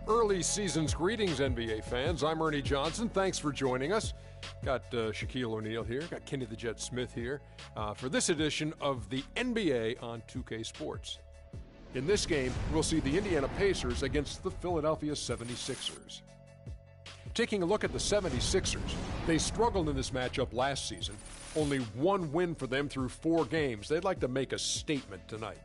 Early season's greetings, NBA fans. I'm Ernie Johnson. Thanks for joining us. Got Shaquille O'Neal here. Got Kenny the Jet Smith here for this edition of the NBA on 2K Sports. In this game, we'll see the Indiana Pacers against the Philadelphia 76ers. Taking a look at the 76ers, they struggled in this matchup last season. Only one win for them through 4 games. They'd like to make a statement tonight.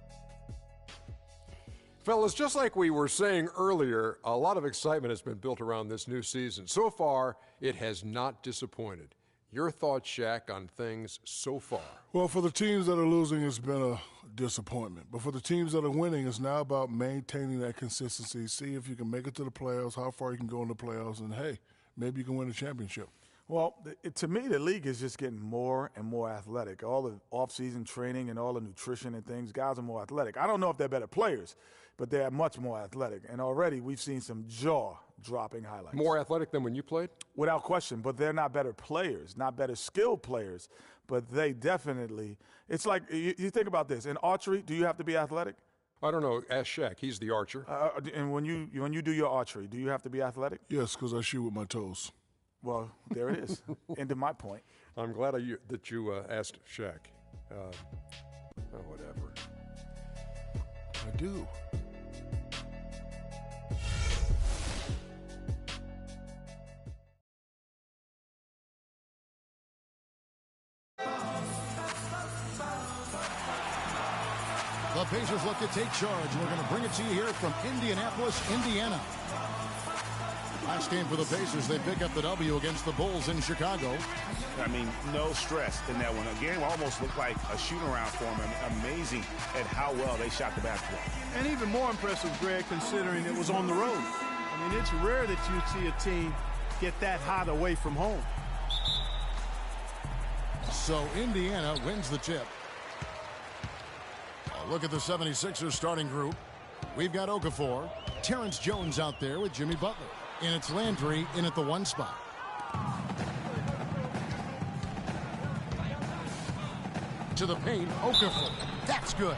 Fellas, just like we were saying earlier, a lot of excitement has been built around this new season. So far, it has not disappointed. Your thoughts, Shaq, on things so far? Well, for the teams that are losing, it's been a disappointment. But for the teams that are winning, it's now about maintaining that consistency. See if you can make it to the playoffs, how far you can go in the playoffs, and, hey, maybe you can win a championship. Well, to me, the league is just getting more and more athletic. All the off-season training and all the nutrition and things, guys are more athletic. I don't know if they're better players, but they're much more athletic. And already we've seen some jaw-dropping highlights. More athletic than when you played? Without question, but they're not better players, not better skilled players, but they definitely – it's like you think about this. In archery, do you have to be athletic? I don't know. Ask Shaq. He's the archer. And when you do your archery, do you have to be athletic? Yes, because I shoot with my toes. Well, there it is. End of my point. I'm glad that you asked Shaq. Whatever. I do. The Pacers look to take charge. We're going to bring it to you here from Indianapolis, Indiana. Last game for the Pacers, they pick up the W against the Bulls in Chicago. I mean, no stress in that one. The game almost looked like a shoot-around for them. Amazing at how well they shot the basketball. And even more impressive, Greg, considering it was on the road. I mean, it's rare that you see a team get that hot away from home. So Indiana wins the tip. Look at the 76ers starting group. We've got Okafor, Terrence Jones out there with Jimmy Butler. And it's Landry in at the 1 spot. To the paint, Okafor. That's good.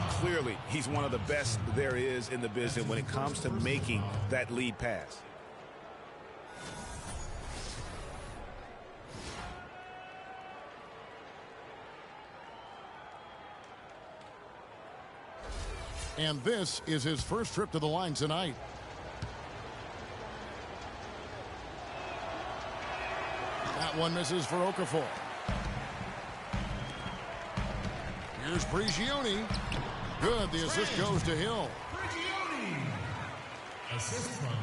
Clearly, he's one of the best there is in the business when it comes to making that lead pass. And this is his first trip to the line tonight. That one misses for Okafor. Here's Prigioni. Good. The assist goes to Hill. Assist from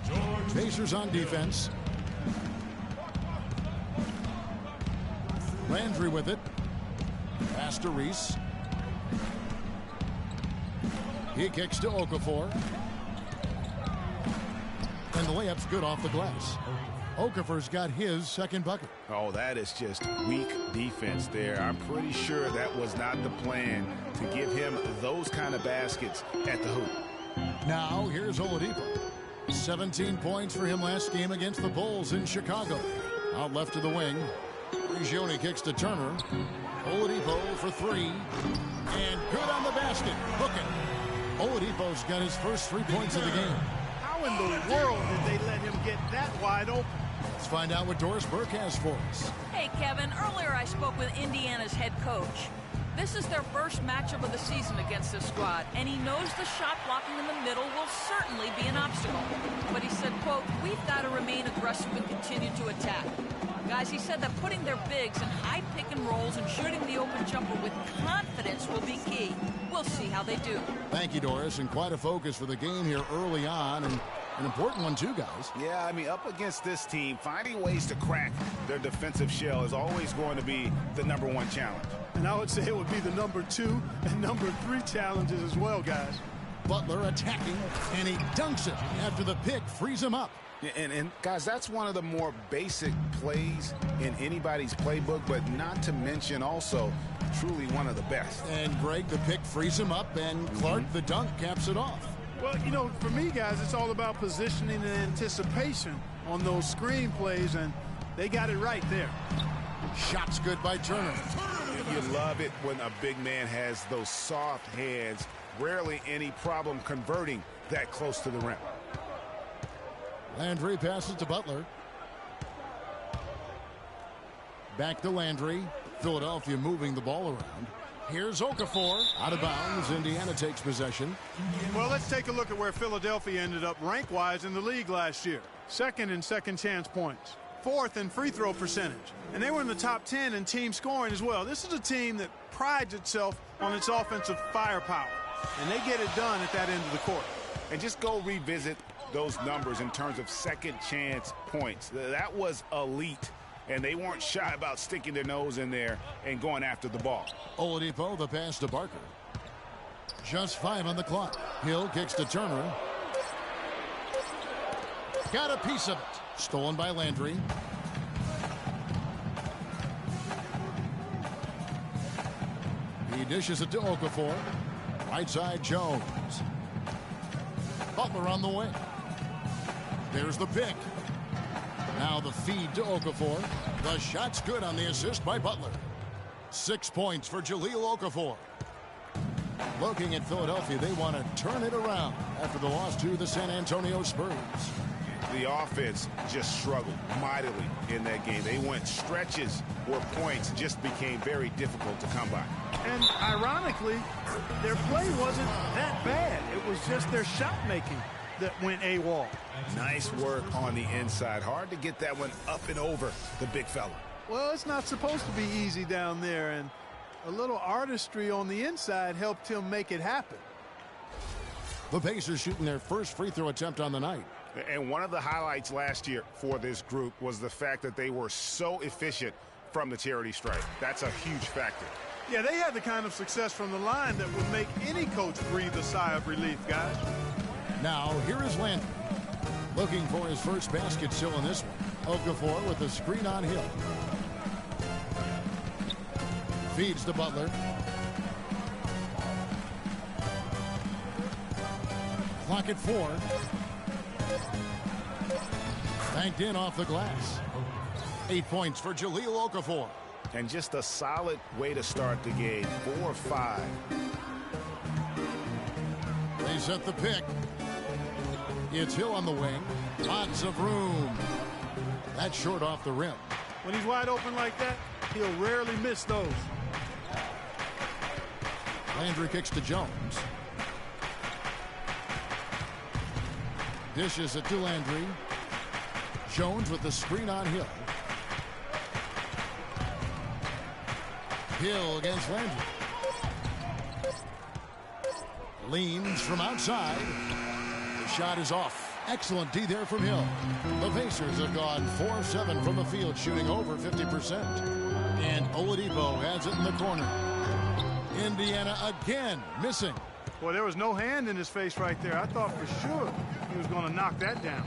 George. Pacers on defense. Landry with it. Pass to Reese. He kicks to Okafor. And the layup's good off the glass. Okafor's got his second bucket. Oh, that is just weak defense there. I'm pretty sure that was not the plan to give him those kind of baskets at the hoop. Now, here's Oladipo. 17 points for him last game against the Bulls in Chicago. Out left to the wing. Prigioni kicks to Turner. Oladipo for 3. And good on the basket. Hooking. Oladipo's got his first 3 points of the game. How in the world did they let him get that wide open? Let's find out what Doris Burke has for us. Hey, Kevin. Earlier I spoke with Indiana's head coach. This is their first matchup of the season against this squad, and he knows the shot blocking in the middle will certainly be an obstacle. But he said, quote, we've got to remain aggressive and continue to attack. Guys, he said that putting their bigs in high pick and rolls and shooting the open jumper with confidence will be key. We'll see how they do. Thank you, Doris, and quite a focus for the game here early on, and an important one too, guys. Yeah, I mean, up against this team, finding ways to crack their defensive shell is always going to be the #1 challenge. And I would say it would be the #2 and #3 challenges as well, guys. Butler attacking, and he dunks it after the pick frees him up. And guys, that's one of the more basic plays in anybody's playbook, but not to mention also truly one of the best. And Greg, the pick frees him up, and Clark, the dunk, caps it off. Well, you know, for me, guys, it's all about positioning and anticipation on those screen plays, and they got it right there. Shots good by Turner. You love it when a big man has those soft hands. Rarely any problem converting that close to the rim. Landry passes to Butler. Back to Landry. Philadelphia moving the ball around. Here's Okafor. Out of bounds. Indiana takes possession. Well, let's take a look at where Philadelphia ended up rank-wise in the league last year. Second in second chance points. Fourth in free throw percentage. And they were in the top 10 in team scoring as well. This is a team that prides itself on its offensive firepower. And they get it done at that end of the court. And just go revisit those numbers in terms of second chance points. That was elite. And they weren't shy about sticking their nose in there and going after the ball. Oladipo, the pass to Barker. Just 5 on the clock. Hill kicks to Turner. Got a piece of it. Stolen by Landry. He dishes it to Okafor. Right side, Jones. Butler on the wing. There's the pick. Now the feed to Okafor. The shot's good on the assist by Butler. 6 points for Jahlil Okafor. Looking at Philadelphia, they want to turn it around after the loss to the San Antonio Spurs. The offense just struggled mightily in that game. They went stretches where points just became very difficult to come by. And ironically, their play wasn't that bad. It was just their shot making that went AWOL. Nice work on the inside. Hard to get that one up and over the big fella. Well, it's not supposed to be easy down there, and a little artistry on the inside helped him make it happen. The Pacers shooting their first free throw attempt on the night. And one of the highlights last year for this group was the fact that they were so efficient from the charity stripe. That's a huge factor. Yeah, they had the kind of success from the line that would make any coach breathe a sigh of relief, guys. Now, here is Landry. Looking for his first basket still in this one. Okafor with the screen on Hill. Feeds to Butler. Clock at 4. Banked in off the glass. 8 points for Jahlil Okafor. And just a solid way to start the game. 4-5. They set the pick. It's Hill on the wing. Lots of room. That's short off the rim. When he's wide open like that, he'll rarely miss those. Landry kicks to Jones. Dishes it to Landry. Jones with the screen on Hill. Hill against Landry. Leans from outside. The shot is off. Excellent D there from Hill. The Pacers have gone 4-7 from the field, shooting over 50%. And Oladipo has it in the corner. Indiana again missing. Well, there was no hand in his face right there. I thought for sure he was going to knock that down.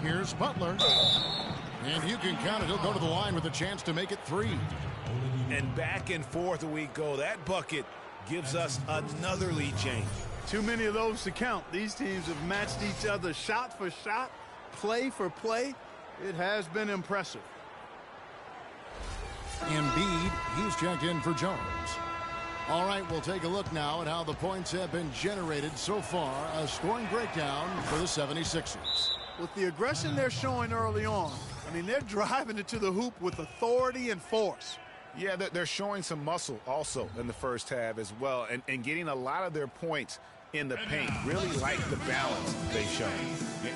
Here's Butler. And you can count it. He'll go to the line with a chance to make it 3. And back and forth we go. That bucket gives us another lead change. Too many of those to count. These teams have matched each other shot for shot, play for play. It has been impressive. Embiid, he's checked in for Jones. All right, we'll take a look now at how the points have been generated so far. A scoring breakdown for the 76ers. With the aggression they're showing early on, I mean, they're driving it to the hoop with authority and force. Yeah, they're showing some muscle also in the first half as well, and getting a lot of their points in the paint. Really like the balance they've shown.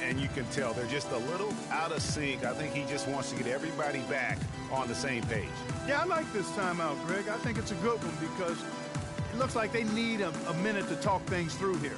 And you can tell they're just a little out of sync. I think he just wants to get everybody back on the same page. Yeah, I like this timeout, Greg. I think it's a good one because it looks like they need a minute to talk things through here.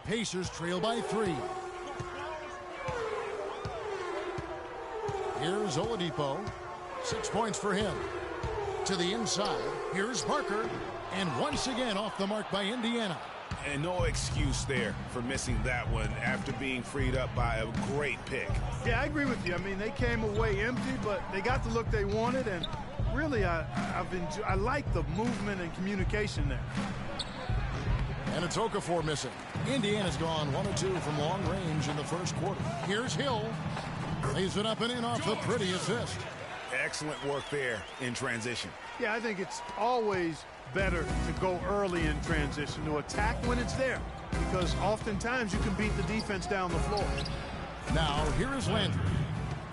Pacers trail by 3. Here's Oladipo. 6 points for him. To the inside. Here's Parker. And once again off the mark by Indiana. And no excuse there for missing that one after being freed up by a great pick. Yeah, I agree with you. I mean, they came away empty, but they got the look they wanted, and really, I like the movement and communication there. And it's Okafor missing. Indiana's gone 1 of 2 from long range in the first quarter. Here's Hill. Lays it up and in off the pretty assist. Excellent work there in transition. Yeah, I think it's always better to go early in transition, to attack when it's there, because oftentimes you can beat the defense down the floor. Now, here is Landry.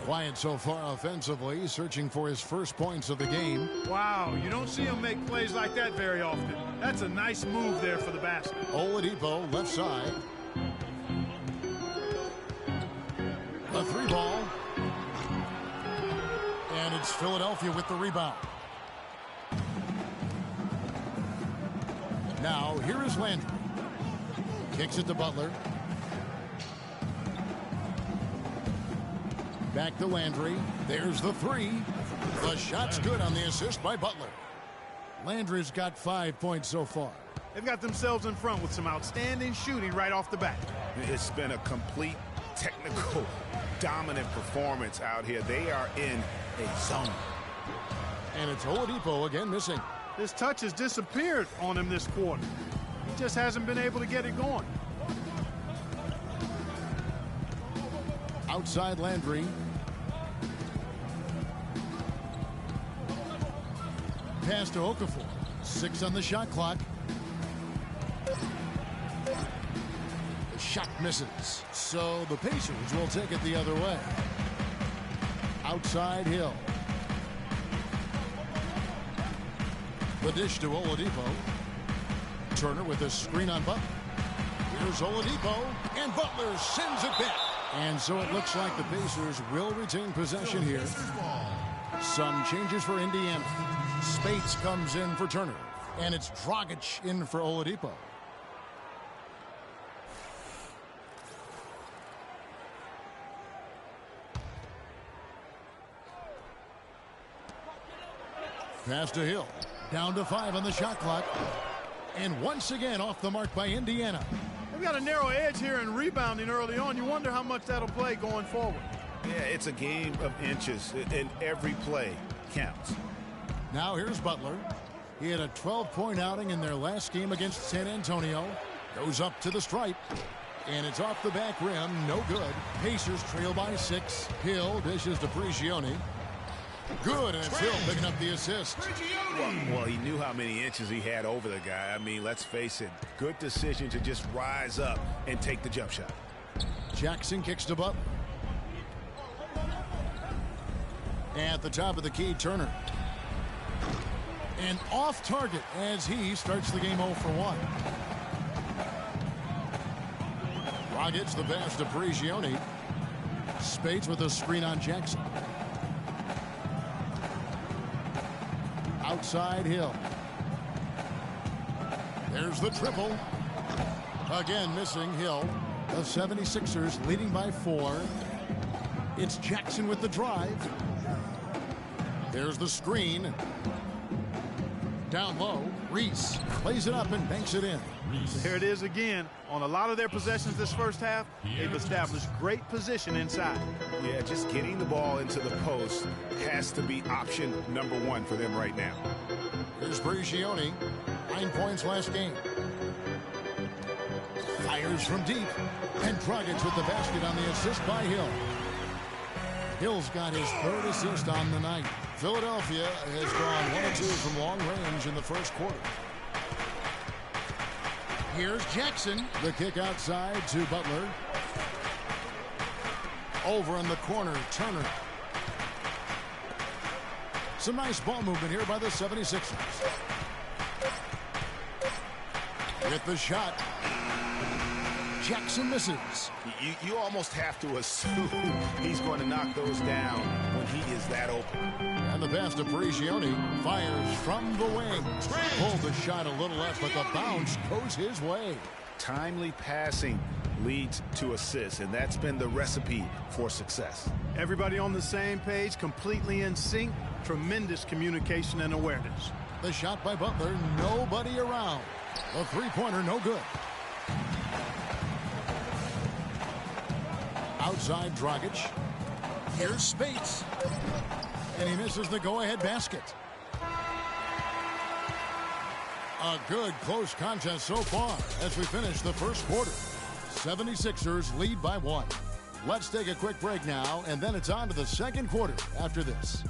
Quiet so far offensively, searching for his first points of the game. Wow, you don't see him make plays like that very often. That's a nice move there for the basket. Oladipo, left side. A 3 ball. And it's Philadelphia with the rebound. Now, here is Landry. Kicks it to Butler. Back to Landry. There's the 3. The shot's good on the assist by Butler. Landry's got 5 points so far. They've got themselves in front with some outstanding shooting right off the bat. It's been a complete technical, dominant performance out here. They are in a zone. And it's Oladipo again missing. His touch has disappeared on him this quarter. He just hasn't been able to get it going. Outside Landry. Pass to Okafor. 6 on the shot clock. The shot misses. So the Pacers will take it the other way. Outside Hill. The dish to Oladipo. Turner with a screen on Butler. Here's Oladipo. And Butler sends it back. And so it looks like the Pacers will retain possession here. Some changes for Indiana. Spates comes in for Turner. And it's Dragic in for Oladipo. Pass to Hill. Down to 5 on the shot clock. And once again off the mark by Indiana. They've got a narrow edge here in rebounding early on. You wonder how much that'll play going forward. Yeah, it's a game of inches, and every play counts. Now here's Butler. He had a 12-point outing in their last game against San Antonio. Goes up to the stripe. And it's off the back rim. No good. Pacers trail by 6. Hill dishes to Prigioni. Good, and it's Hill picking up the assist. Well, he knew how many inches he had over the guy. I mean, let's face it, good decision to just rise up and take the jump shot. Jackson kicks to Butler. At the top of the key, Turner. And off target as he starts the game 0 for 1. Dragic the pass to Prigioni. Spates with a screen on Jackson. Outside Hill. There's the triple. Again missing Hill. The 76ers leading by 4. It's Jackson with the drive. There's the screen. Down low, Reese plays it up and banks it in. There it is again. On a lot of their possessions this first half, they've established great position inside. Yeah, just getting the ball into the post has to be option number 1 for them right now. Here's Prigioni. 9 points last game. Fires from deep. And Dragic with the basket on the assist by Hill. Hill's got his 3rd assist on the night. Philadelphia has gone 1 of 2 from long range in the first quarter. Here's Jackson. The kick outside to Butler. Over in the corner, Turner. Some nice ball movement here by the 76ers. With the shot. Jackson misses. You almost have to assume he's going to knock those down when he is that open. And the pass to Prigioni. Fires from the wing. Pulled the shot a little left, but the bounce goes his way. timely passing leads to assists, and that's been the recipe for success. Everybody on the same page, completely in sync. Tremendous communication and awareness. The shot by Butler, nobody around. The three-pointer, no good. Outside Dragic. Here's Spates. And he misses the go-ahead basket. A good close contest so far as we finish the first quarter. 76ers lead by 1. Let's take a quick break now, and then it's on to the second quarter after this.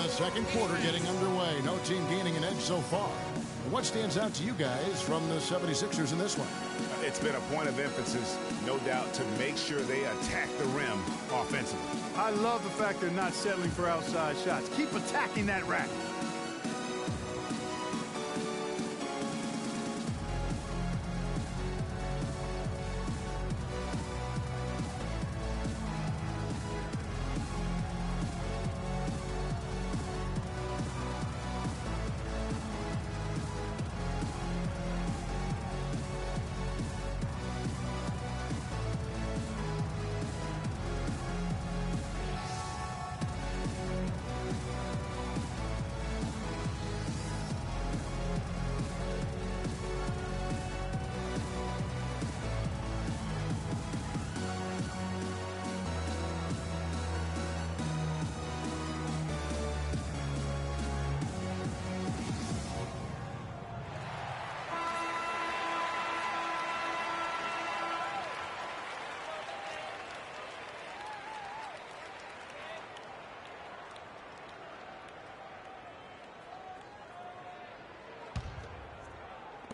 Second quarter getting underway. No team gaining an edge so far. What stands out to you guys from the 76ers in this one? It's been a point of emphasis, no doubt, to make sure they attack the rim offensively. I love the fact they're not settling for outside shots. Keep attacking that rack.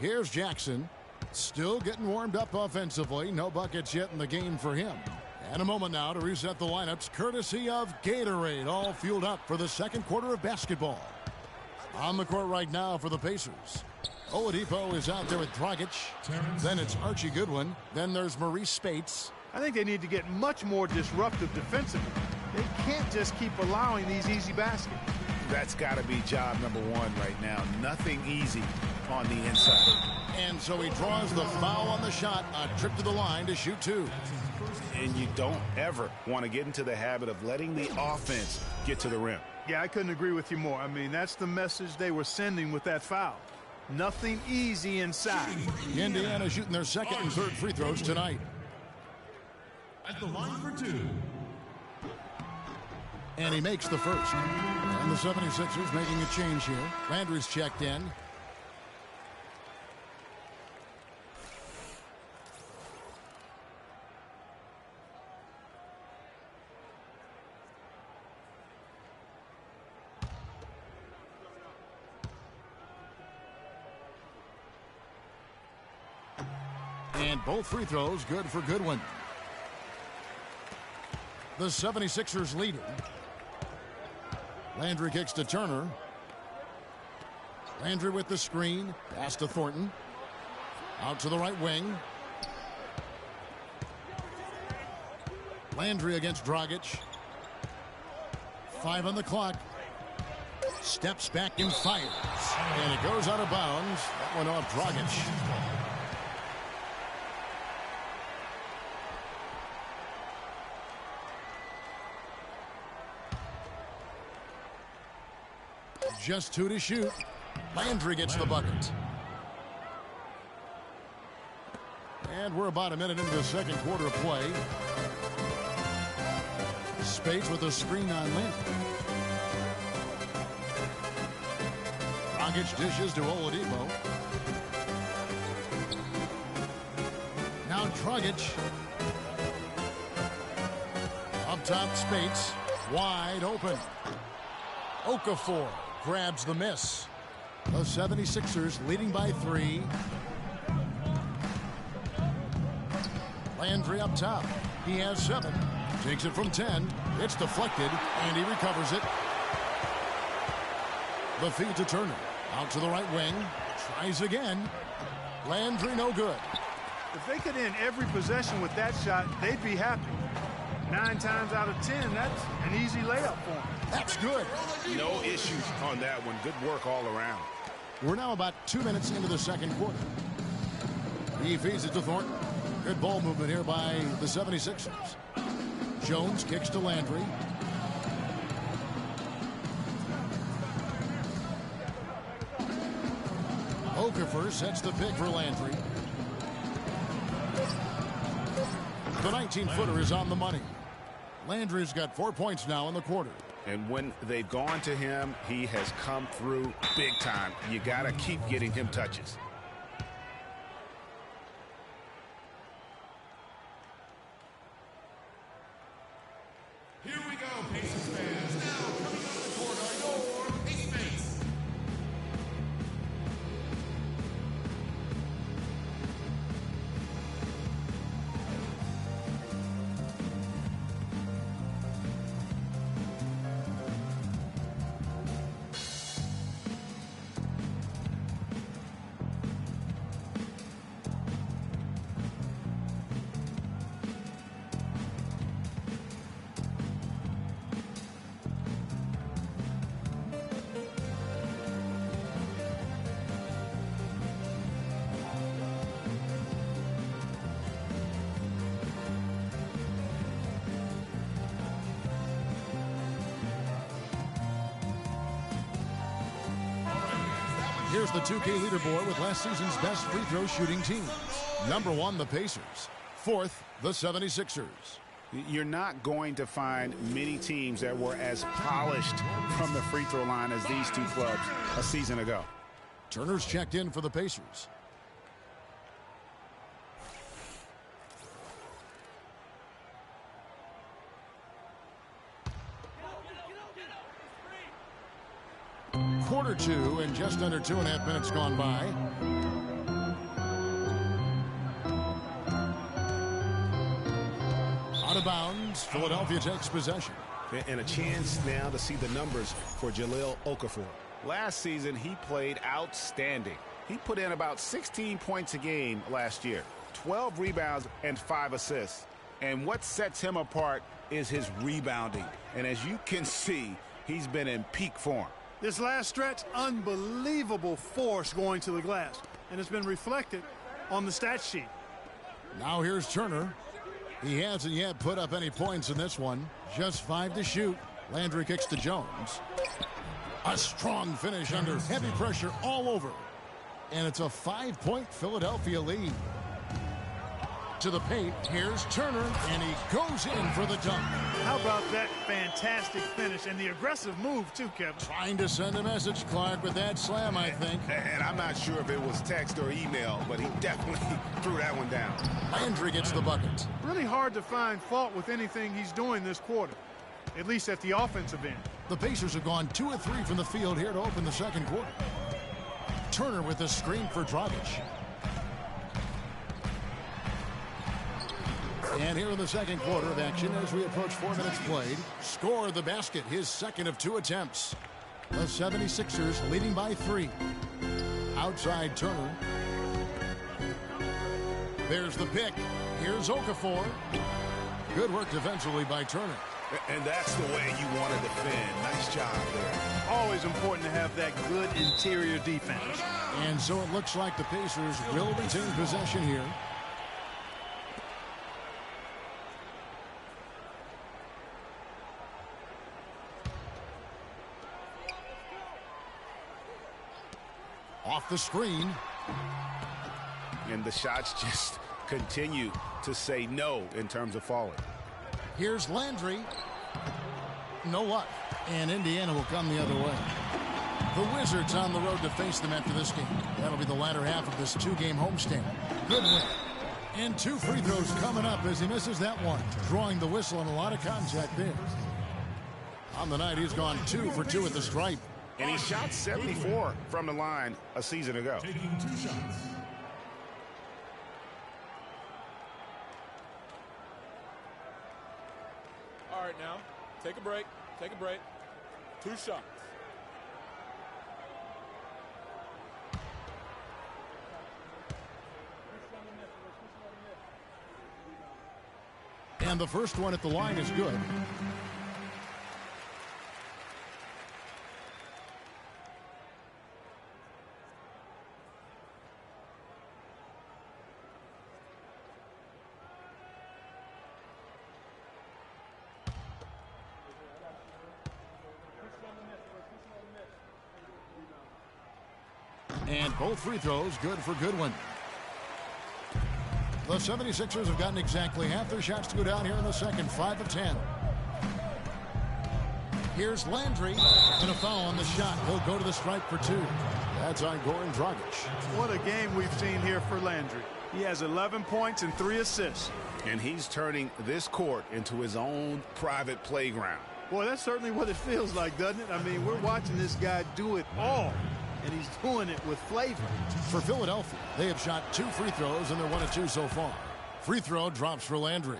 Here's Jackson, still getting warmed up offensively. No buckets yet in the game for him. And a moment now to reset the lineups, courtesy of Gatorade, all fueled up for the second quarter of basketball. On the court right now for the Pacers. Oladipo is out there with Dragic. Then it's Archie Goodwin. Then there's Maurice Spates. I think they need to get much more disruptive defensively. They can't just keep allowing these easy baskets. That's got to be job number one right now. Nothing easy on the inside. And so he draws the foul on the shot, a trip to the line to shoot 2. And you don't ever want to get into the habit of letting the offense get to the rim. Yeah, I couldn't agree with you more. I mean, that's the message they were sending with that foul. Nothing easy inside. Indiana shooting their second and third free throws tonight. At the line for 2. And he makes the first. And the 76ers making a change here. Landry's checked in. And both free throws good for Goodwin. The 76ers leading. Landry kicks to Turner. Landry with the screen. Pass to Thornton. Out to the right wing. Landry against Dragic. 5 on the clock. Steps back and fires. And it goes out of bounds. That one off Dragic. Just 2 to shoot. Landry gets the bucket. And we're about a minute into the second quarter of play. Spates with a screen on Landry. Dragic dishes to Oladipo. Now Dragic. Up top, Spates. Wide open. Okafor grabs the miss. The 76ers leading by 3. Landry up top. He has 7. Takes it from 10. It's deflected, and he recovers it. The feed to Turner. Out to the right wing. Tries again. Landry no good. If they could end every possession with that shot, they'd be happy. 9 times out of 10, that's an easy layup for them. That's good. No issues on that one. Good work all around. We're now about 2 minutes into the second quarter. He feeds it to Thornton. Good ball movement here by the 76ers. Jones kicks to Landry. Okafor sets the pick for Landry. The 19-footer is on the money. Landry's got 4 points now in the quarter. And when they've gone to him, he has come through big time. You got to keep getting him touches. Here we go, Pacers fans. Now coming out of the court are your Pace mates. Here's the 2K leaderboard with last season's best free throw shooting teams. Number 1, the Pacers. 4th, the 76ers. You're not going to find many teams that were as polished from the free throw line as these two clubs a season ago. Turner's checked in for the Pacers. Quarter 2 and just under 2.5 minutes gone by. Out of bounds. Philadelphia takes possession. And a chance now to see the numbers for Jahlil Okafor. Last season, he played outstanding. He put in about 16 points a game last year, 12 rebounds and 5 assists. And what sets him apart is his rebounding. And as you can see, he's been in peak form. This last stretch, unbelievable force going to the glass. And it's been reflected on the stat sheet. Now here's Turner. He hasn't yet put up any points in this one. Just 5 to shoot. Landry kicks to Jones. A strong finish under heavy pressure all over. And it's a 5-point Philadelphia lead. To the paint, here's Turner, and he goes in for the dunk. How about that fantastic finish and the aggressive move, too, Kevin? Trying to send a message, Clark, with that slam, I think. And I'm not sure if it was text or email, but he definitely threw that one down. Landry gets the bucket. Really hard to find fault with anything he's doing this quarter, at least at the offensive end. The Pacers have gone 2 of 3 from the field here to open the second quarter. Turner with the screen for Dragic. And here in the second quarter of action, as we approach 4 minutes played, score the basket, his second of 2 attempts. The 76ers leading by 3. Outside Turner. There's the pick. Here's Okafor. Good work defensively by Turner. And that's the way you want to defend. Nice job there. Always important to have that good interior defense. And so it looks like the Pacers will retain possession here. Off the screen. And the shots just continue to say no in terms of falling. Here's Landry. No luck. And Indiana will come the other way. The Wizards on the road to face them after this game. That'll be the latter half of this 2-game homestand. Good win. And 2 free throws coming up as he misses that one. Drawing the whistle and a lot of contact there. On the night, he's gone 2 for 2 at the stripe. And he shot 74 from the line a season ago. Taking 2 shots. All right, now, take a break. Take a break. 2 shots. And the first one at the line is good. And both free throws good for Goodwin. The 76ers have gotten exactly half their shots to go down here in the second, 5 of 10. Here's Landry, and a foul on the shot. He'll go to the stripe for 2. That's on Goran Dragic. What a game we've seen here for Landry. He has 11 points and 3 assists. And he's turning this court into his own private playground. Boy, that's certainly what it feels like, doesn't it? I mean, we're watching this guy do it all, and he's doing it with flavor. For Philadelphia, they have shot 2 free throws, and they're 1 of 2 so far. Free throw drops for Landry.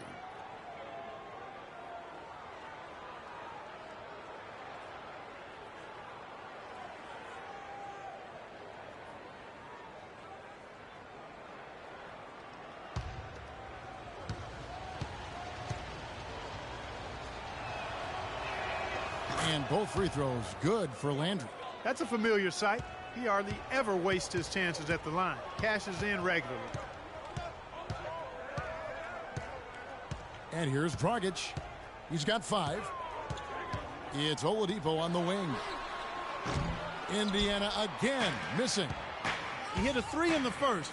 And both free throws good for Landry. That's a familiar sight. He hardly ever wastes his chances at the line. Cashes in regularly. And here's Dragic. He's got 5. It's Oladipo on the wing. Indiana again missing. He hit a 3 in the first,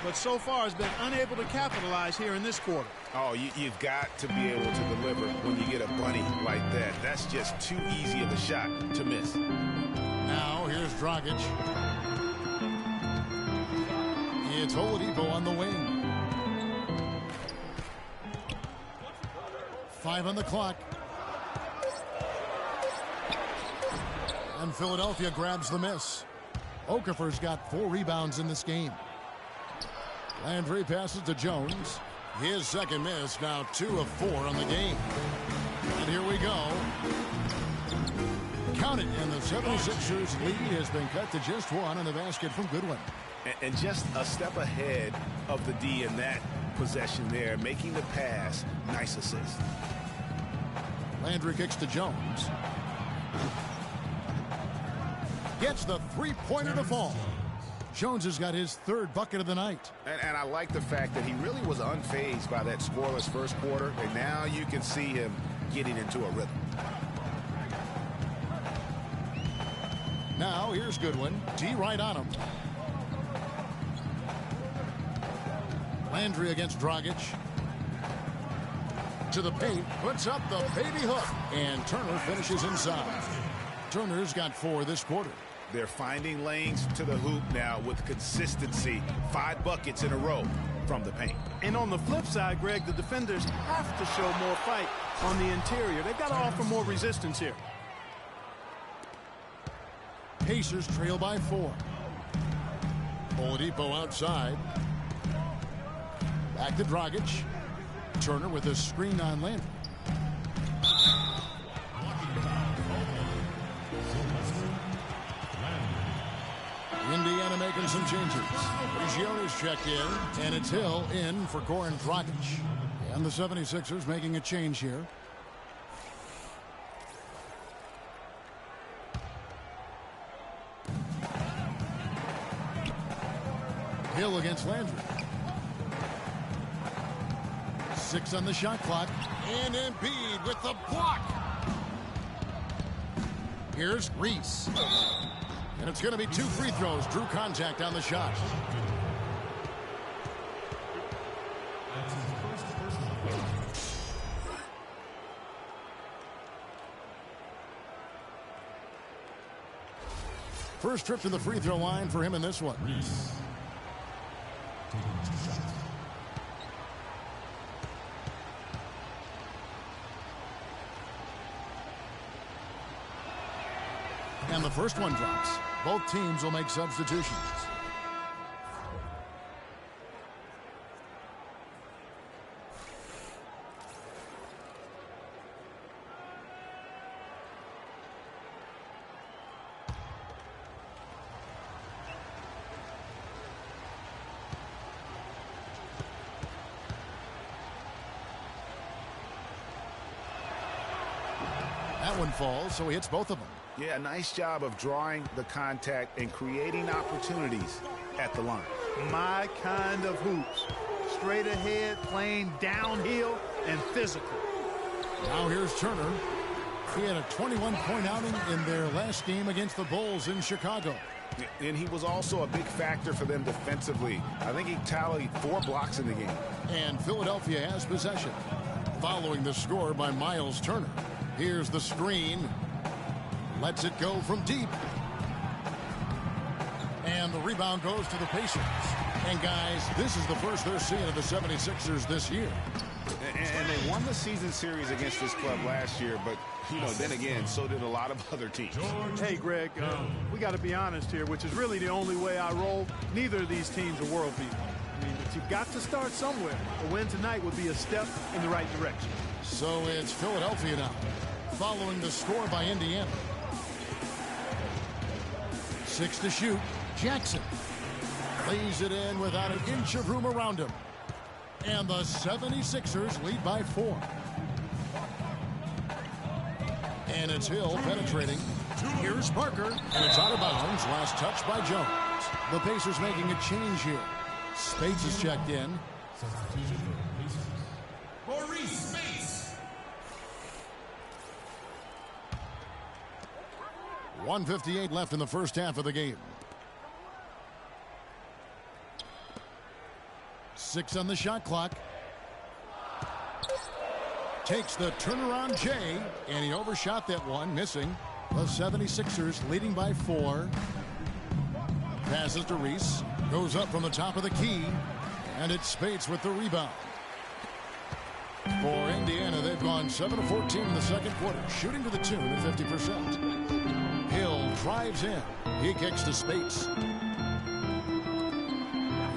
but so far has been unable to capitalize here in this quarter. Oh, you've got to be able to deliver when you get a bunny like that. That's just too easy of a shot to miss. Now here's Dragic. It's Oladipo on the wing. 5 on the clock. And Philadelphia grabs the miss. Okafor's got 4 rebounds in this game. Landry passes to Jones. His second miss, now 2 of 4 on the game. And here we go. Count it, and the 76ers lead has been cut to just 1 on the basket from Goodwin. And just a step ahead of the D in that possession there, making the pass. Nice assist. Landry kicks to Jones. Gets the three-pointer to fall. Jones has got his 3rd bucket of the night. And I like the fact that he really was unfazed by that scoreless first quarter, and now you can see him getting into a rhythm. Now here's Goodwin. D right on him. Landry against Dragic. To the paint, puts up the baby hook, and Turner finishes inside. Turner's got 4 this quarter. They're finding lanes to the hoop now with consistency. 5 buckets in a row from the paint. And on the flip side, Greg, the defenders have to show more fight on the interior. They've got to offer more resistance here. Pacers trail by 4. Oladipo outside. Back to Dragic. Turner with a screen on Landry. Indiana making some changes. Regione's checked in, and it's Hill in for Goran Dragic. And the 76ers making a change here. Hill against Landry. 6 on the shot clock. And Embiid with the block. Here's Reese. And it's going to be 2 free throws. Drew contact on the shot. First trip to the free throw line for him in this one. And the first one drops. Both teams will make substitutions. one falls, so he hits both of them. Yeah, nice job of drawing the contact and creating opportunities at the line. My kind of hoops. Straight ahead, playing downhill, and physical. Now here's Turner. He had a 21-point outing in their last game against the Bulls in Chicago. And he was also a big factor for them defensively. I think he tallied 4 blocks in the game. And Philadelphia has possession. Following the score by Miles Turner. Here's the screen. Lets it go from deep. And the rebound goes to the Pacers. And guys, this is the first they're seeing of the 76ers this year. And they won the season series against this club last year, but, then again, so did a lot of other teams. Hey, Greg, we got to be honest here, which is really the only way I roll. Neither of these teams are world beaters. I mean, but you've got to start somewhere. A win tonight would be a step in the right direction. So it's Philadelphia now, following the score by Indiana. 6 to shoot. Jackson lays it in without an inch of room around him. And the 76ers lead by 4. And it's Hill penetrating. Here's Parker. And it's out of bounds. Last touch by Jones. The Pacers making a change here. Speights is checked in. Maurice Speights. 1:58 left in the first half of the game. 6 on the shot clock. Takes the turnaround J, and he overshot that one, missing. The 76ers leading by 4. Passes to Reese. Goes up from the top of the key. And it's Speights with the rebound. For Indiana, they've gone 7 of 14 in the second quarter, shooting to the tune of 50%. Hill drives in. He kicks to Speights.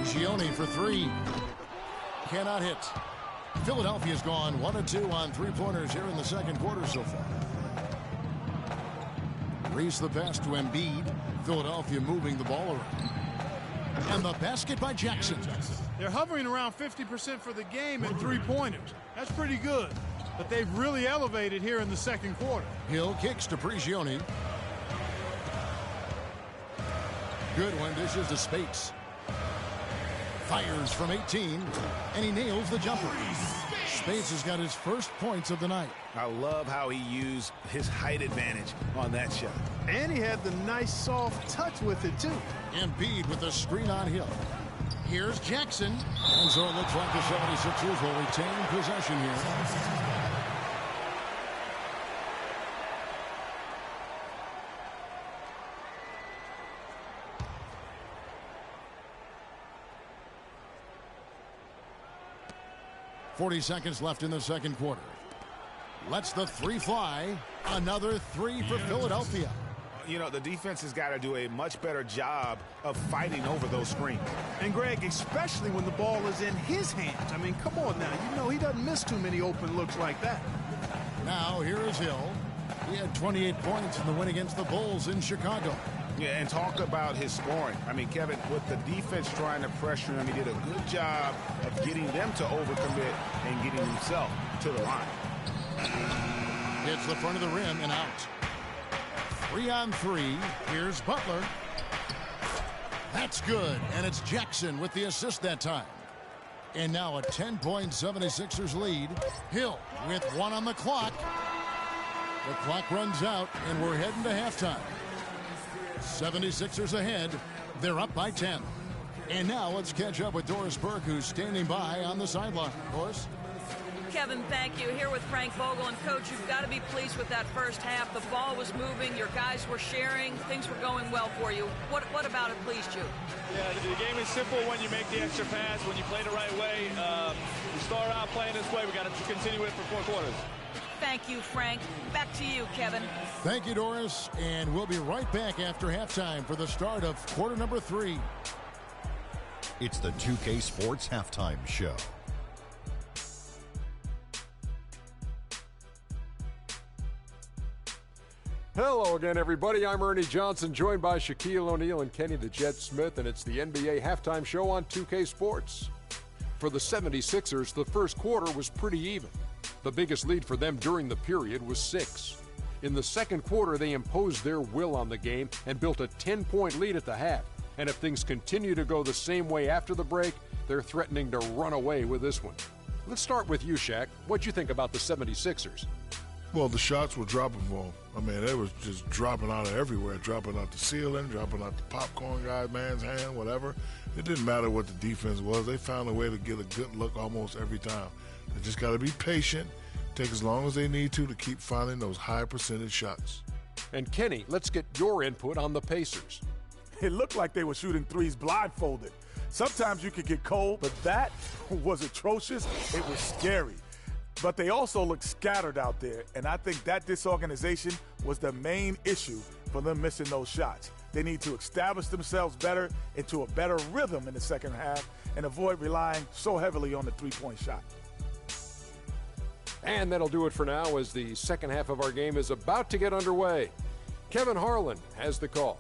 Gioni for 3. Cannot hit. Philadelphia's gone 1 of 2 on 3-pointers here in the second quarter so far. Reese the pass to Embiid. Philadelphia moving the ball around. And the basket by Jackson. They're hovering around 50% for the game in 3-pointers. That's pretty good. But they've really elevated here in the second quarter. Hill kicks to Prigioni. Good one. Dishes to Speights. Fires from 18, and he nails the jumper. Speights has got his first points of the night. I love how he used his height advantage on that shot. And he had the nice soft touch with it, too. Embiid with the screen on Hill. Here's Jackson. And so it looks like the 76ers will retain possession here. .40 seconds left in the second quarter. Lets the 3 fly. Another 3 for Philadelphia. The defense has got to do a much better job of fighting over those screens. And, Greg, especially when the ball is in his hands. I mean, come on now. He doesn't miss too many open looks like that. Now, here is Hill. He had 28 points in the win against the Bulls in Chicago. Yeah, and talk about his scoring. I mean, Kevin, with the defense trying to pressure him, he did a good job of getting them to overcommit and getting himself to the line. Hits the front of the rim and out. 3 on 3. Here's Butler. That's good. And it's Jackson with the assist that time. And now a 10-point 76ers lead. Hill with 1 on the clock. The clock runs out, and we're heading to halftime. 76ers ahead. They're up by 10. And now let's catch up with Doris Burke, who's standing by on the sideline. Doris? Kevin, thank you. Here with Frank Vogel. And, Coach, you've got to be pleased with that first half. The ball was moving. Your guys were sharing. Things were going well for you. What about it pleased you? Yeah, the game is simple when you make the extra pass, when you play the right way. We start out playing this way. We got to continue it for 4 quarters. Thank you, Frank. Back to you, Kevin. Thank you, Doris. And we'll be right back after halftime for the start of quarter number 3. It's the 2K Sports Halftime Show. Hello again, everybody. I'm Ernie Johnson, joined by Shaquille O'Neal and Kenny the Jet Smith, and it's the NBA Halftime Show on 2K Sports. For the 76ers, the first quarter was pretty even. The biggest lead for them during the period was 6. In the second quarter, they imposed their will on the game and built a 10-point lead at the half. And if things continue to go the same way after the break, they're threatening to run away with this one. Let's start with you, Shaq. What'd you think about the 76ers? Well, the shots were dropping for them. I mean, they was just dropping out of everywhere, dropping out the ceiling, dropping out the popcorn guy, man's hand, whatever. It didn't matter what the defense was. They found a way to get a good look almost every time. They just got to be patient, take as long as they need to keep finding those high percentage shots. And Kenny, let's get your input on the Pacers. It looked like they were shooting threes blindfolded. Sometimes you could get cold, but that was atrocious. It was scary. But they also looked scattered out there, and I think that disorganization was the main issue for them missing those shots. They need to establish themselves better into a better rhythm in the second half and avoid relying so heavily on the three-point shot. And that'll do it for now as the second half of our game is about to get underway. Kevin Harlan has the call.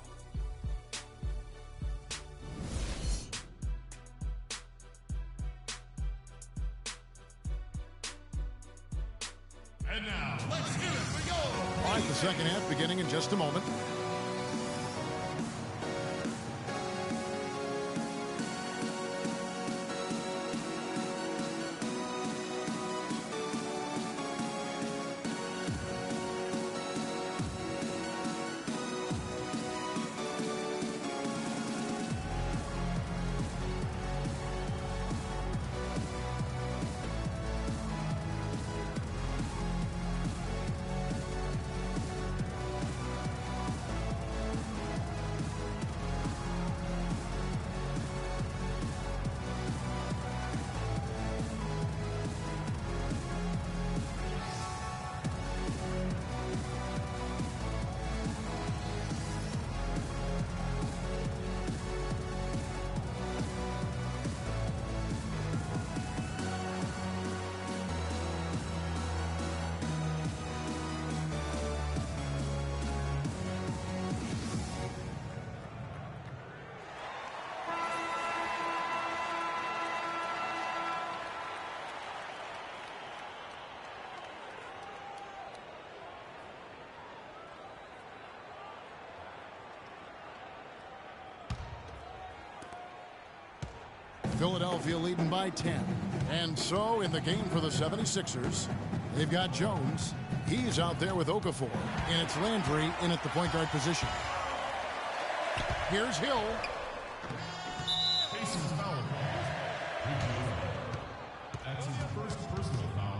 And now, let's get it. We go. All right, the second half beginning in just a moment. Philadelphia leading by 10. And so in the game for the 76ers, they've got Jones. He's out there with Okafor. And it's Landry in at the point guard position. Here's Hill. Pacers foul call. That's his first personal foul.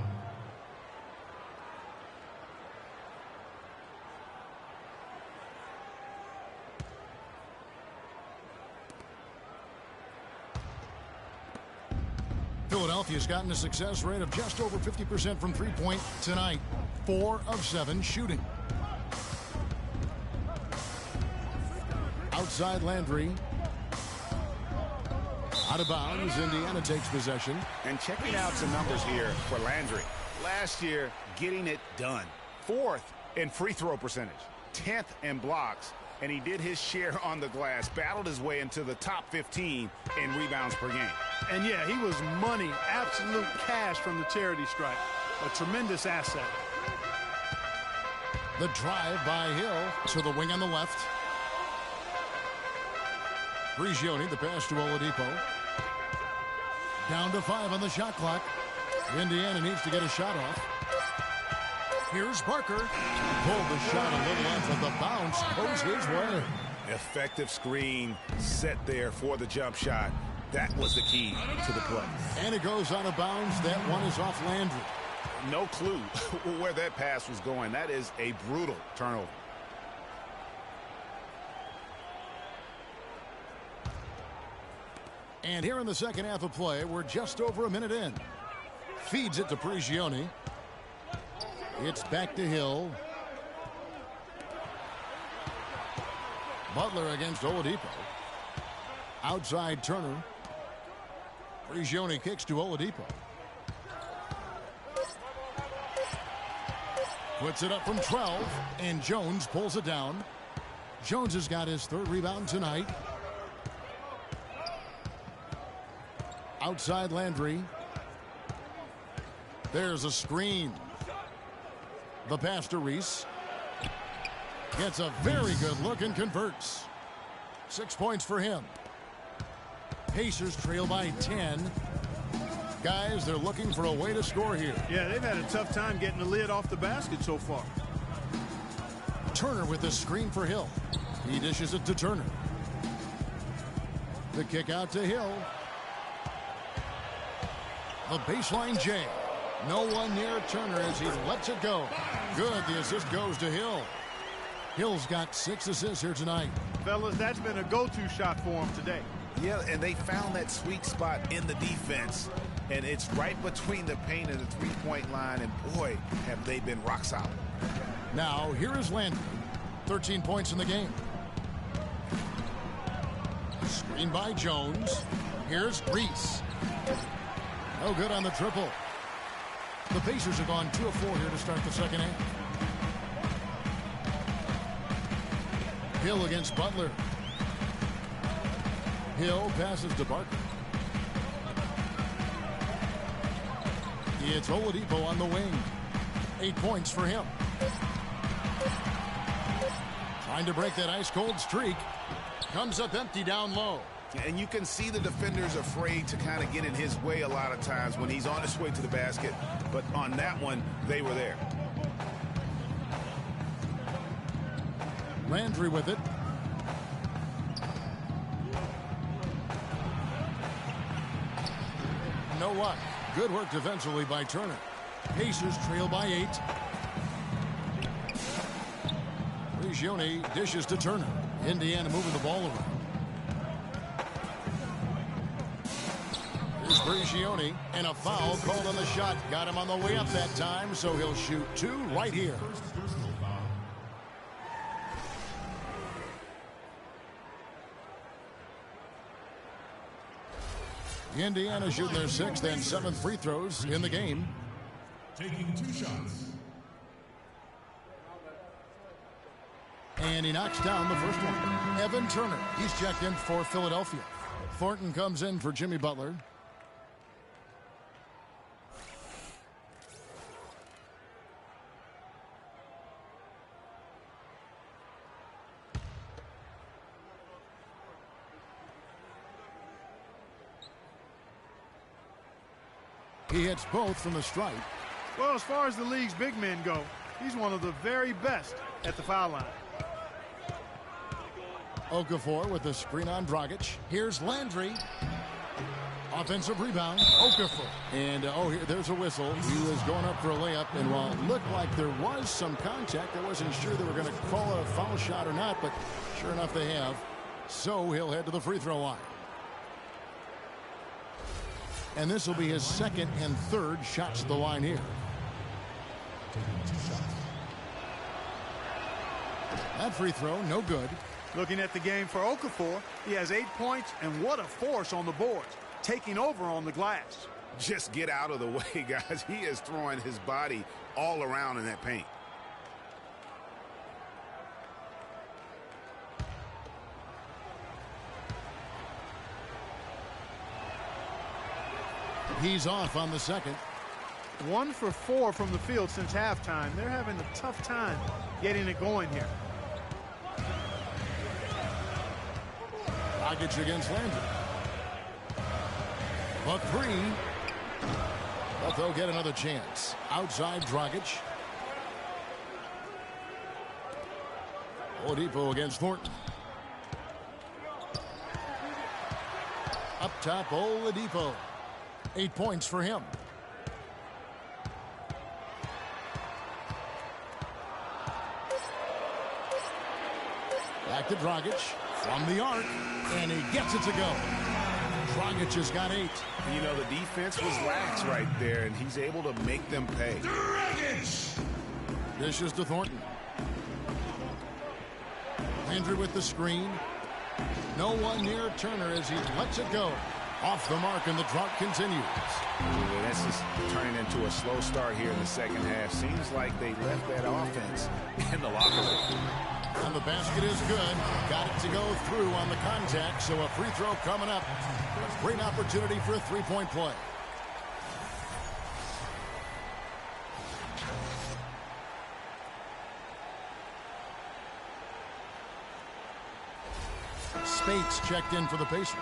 Philadelphia's gotten a success rate of just over 50% from three-point tonight. 4 of 7 shooting. Outside Landry. Out of bounds. Indiana takes possession. And checking out some numbers here for Landry. Last year, getting it done. 4th in free throw percentage. 10th in blocks. And he did his share on the glass. Battled his way into the top 15 in rebounds per game. And yeah, he was money, absolute cash from the charity stripe. A tremendous asset. The drive by Hill to the wing on the left. Prigioni, the pass to Oladipo. Down to 5 on the shot clock. Indiana needs to get a shot off. Here's Parker. Pulled the shot a little off, but the bounce goes his way. Effective screen set there for the jump shot. That was the key to the play. And it goes out of bounds. That one is off Landry. No clue where that pass was going. That is a brutal turnover. And here in the second half of play, we're just over a minute in. Feeds it to Prigioni. It's back to Hill. Butler against Oladipo. Outside Turner. Prigioni kicks to Oladipo. Puts it up from 12, and Jones pulls it down. Jones has got his 3rd rebound tonight. Outside Landry. There's a screen. The pass to Reese. Gets a very good look and converts. 6 points for him. Pacers trail by 10. Guys, they're looking for a way to score here. Yeah, they've had a tough time getting the lid off the basket so far. Turner with the screen for Hill. He dishes it to Turner. The kick out to Hill. The baseline J. No one near Turner as he lets it go. Good, the assist goes to Hill. Hill's got 6 assists here tonight. Fellas, that's been a go-to shot for him today. Yeah, and they found that sweet spot in the defense. And it's right between the paint and the three-point line. And, boy, have they been rock solid. Now, here is Landry. 13 points in the game. Screen by Jones. Here's Reese. No good on the triple. The Pacers have gone 2 of 4 here to start the second half. Hill against Butler. Hill passes to Barker. It's Oladipo on the wing. 8 points for him. Trying to break that ice-cold streak. Comes up empty down low. And you can see the defenders afraid to kind of get in his way a lot of times when he's on his way to the basket. But on that one, they were there. Landry with it. No luck. Good work defensively by Turner. Pacers trail by 8. Prigioni dishes to Turner. Indiana moving the ball around. Here's Prigioni, and a foul called on the shot. Got him on the way up that time, so he'll shoot 2 right here. Indiana shooting their 6th and 7th free throws in the game. Taking 2 shots. And he knocks down the first one. Evan Turner, he's checked in for Philadelphia. Thornton comes in for Jimmy Butler. He hits both from the stripe. Well, as far as the league's big men go, he's one of the very best at the foul line. Okafor with the screen on Dragic. Here's Landry. Offensive rebound. Okafor. And, there's a whistle. He was going up for a layup. And while it looked like there was some contact, I wasn't sure they were going to call it a foul shot or not, but sure enough they have. So he'll head to the free throw line. And this will be his 2nd and 3rd shots at the line here. That free throw, no good. Looking at the game for Okafor, he has 8 points, and what a force on the boards, taking over on the glass. Just get out of the way, guys. He is throwing his body all around in that paint. He's off on the 2nd. 1 for 4 from the field since halftime. They're having a tough time getting it going here. Dragic against Landry. But 3. But they'll get another chance. Outside Dragic. Oladipo against Thornton. Up top, Oladipo. 8 points for him. Back to Dragic from the arc, and he gets it to go. Dragic has got 8. You know, the defense was lax right there, and he's able to make them pay. Dragic! Dishes to Thornton. Landry with the screen. No one near Turner as he lets it go. Off the mark, and the drought continues. Yeah, this is turning into a slow start here in the second half. Seems like they left that offense in the locker room. And the basket is good. Got it to go through on the contact, so a free throw coming up. A great opportunity for a three-point play. Spates checked in for the Pacers.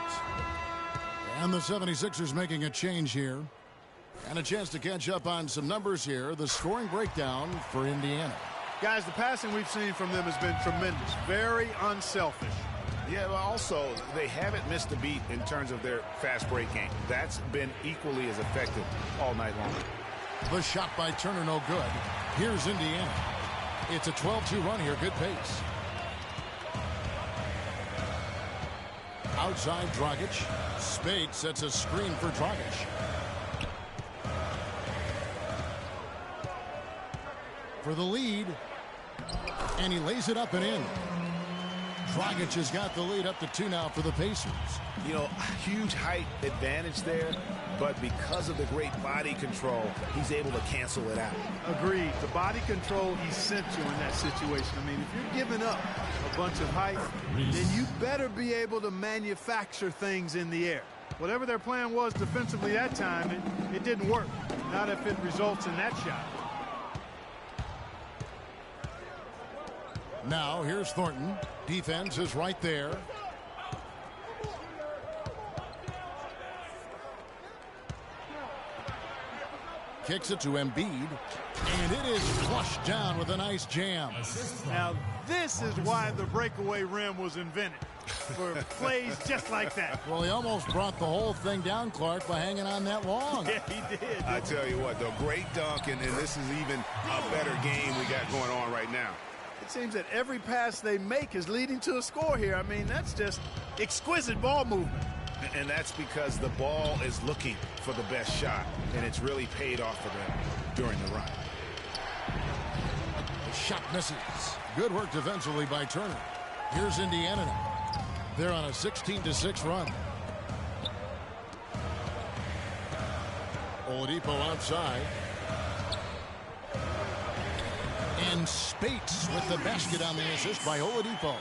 And the 76ers making a change here. And a chance to catch up on some numbers here. The scoring breakdown for Indiana. Guys, the passing we've seen from them has been tremendous. Very unselfish. Yeah, but also they haven't missed a beat in terms of their fast break game. That's been equally as effective all night long. The shot by Turner, no good. Here's Indiana. It's a 12-2 run here. Good pace. Outside Dragic. Spates sets a screen for Dragic. For the lead. And he lays it up and in. Dragic has got the lead up to 2 now for the Pacers. You know, huge height advantage there, but because of the great body control, he's able to cancel it out. Agreed. The body control essential in that situation. I mean, if you're giving up a bunch of height, then you better be able to manufacture things in the air. Whatever their plan was defensively that time, it didn't work. Not if it results in that shot. Now here's Thornton. Defense is right there. Kicks it to Embiid. And it is flushed down with a nice jam. Now this is why the breakaway rim was invented. For plays just like that. Well, he almost brought the whole thing down, Clark, by hanging on that long. Yeah, he did. I tell you what, though, great dunk, and this is even a better game we got going on right now. It seems that every pass they make is leading to a score here. I mean, that's just exquisite ball movement. And that's because the ball is looking for the best shot, and it's really paid off for them during the run. The shot misses. Good work defensively by Turner. Here's Indiana now. They're on a 16-6 run. Oladipo outside. And Spates with the basket on the assist by Oladipo.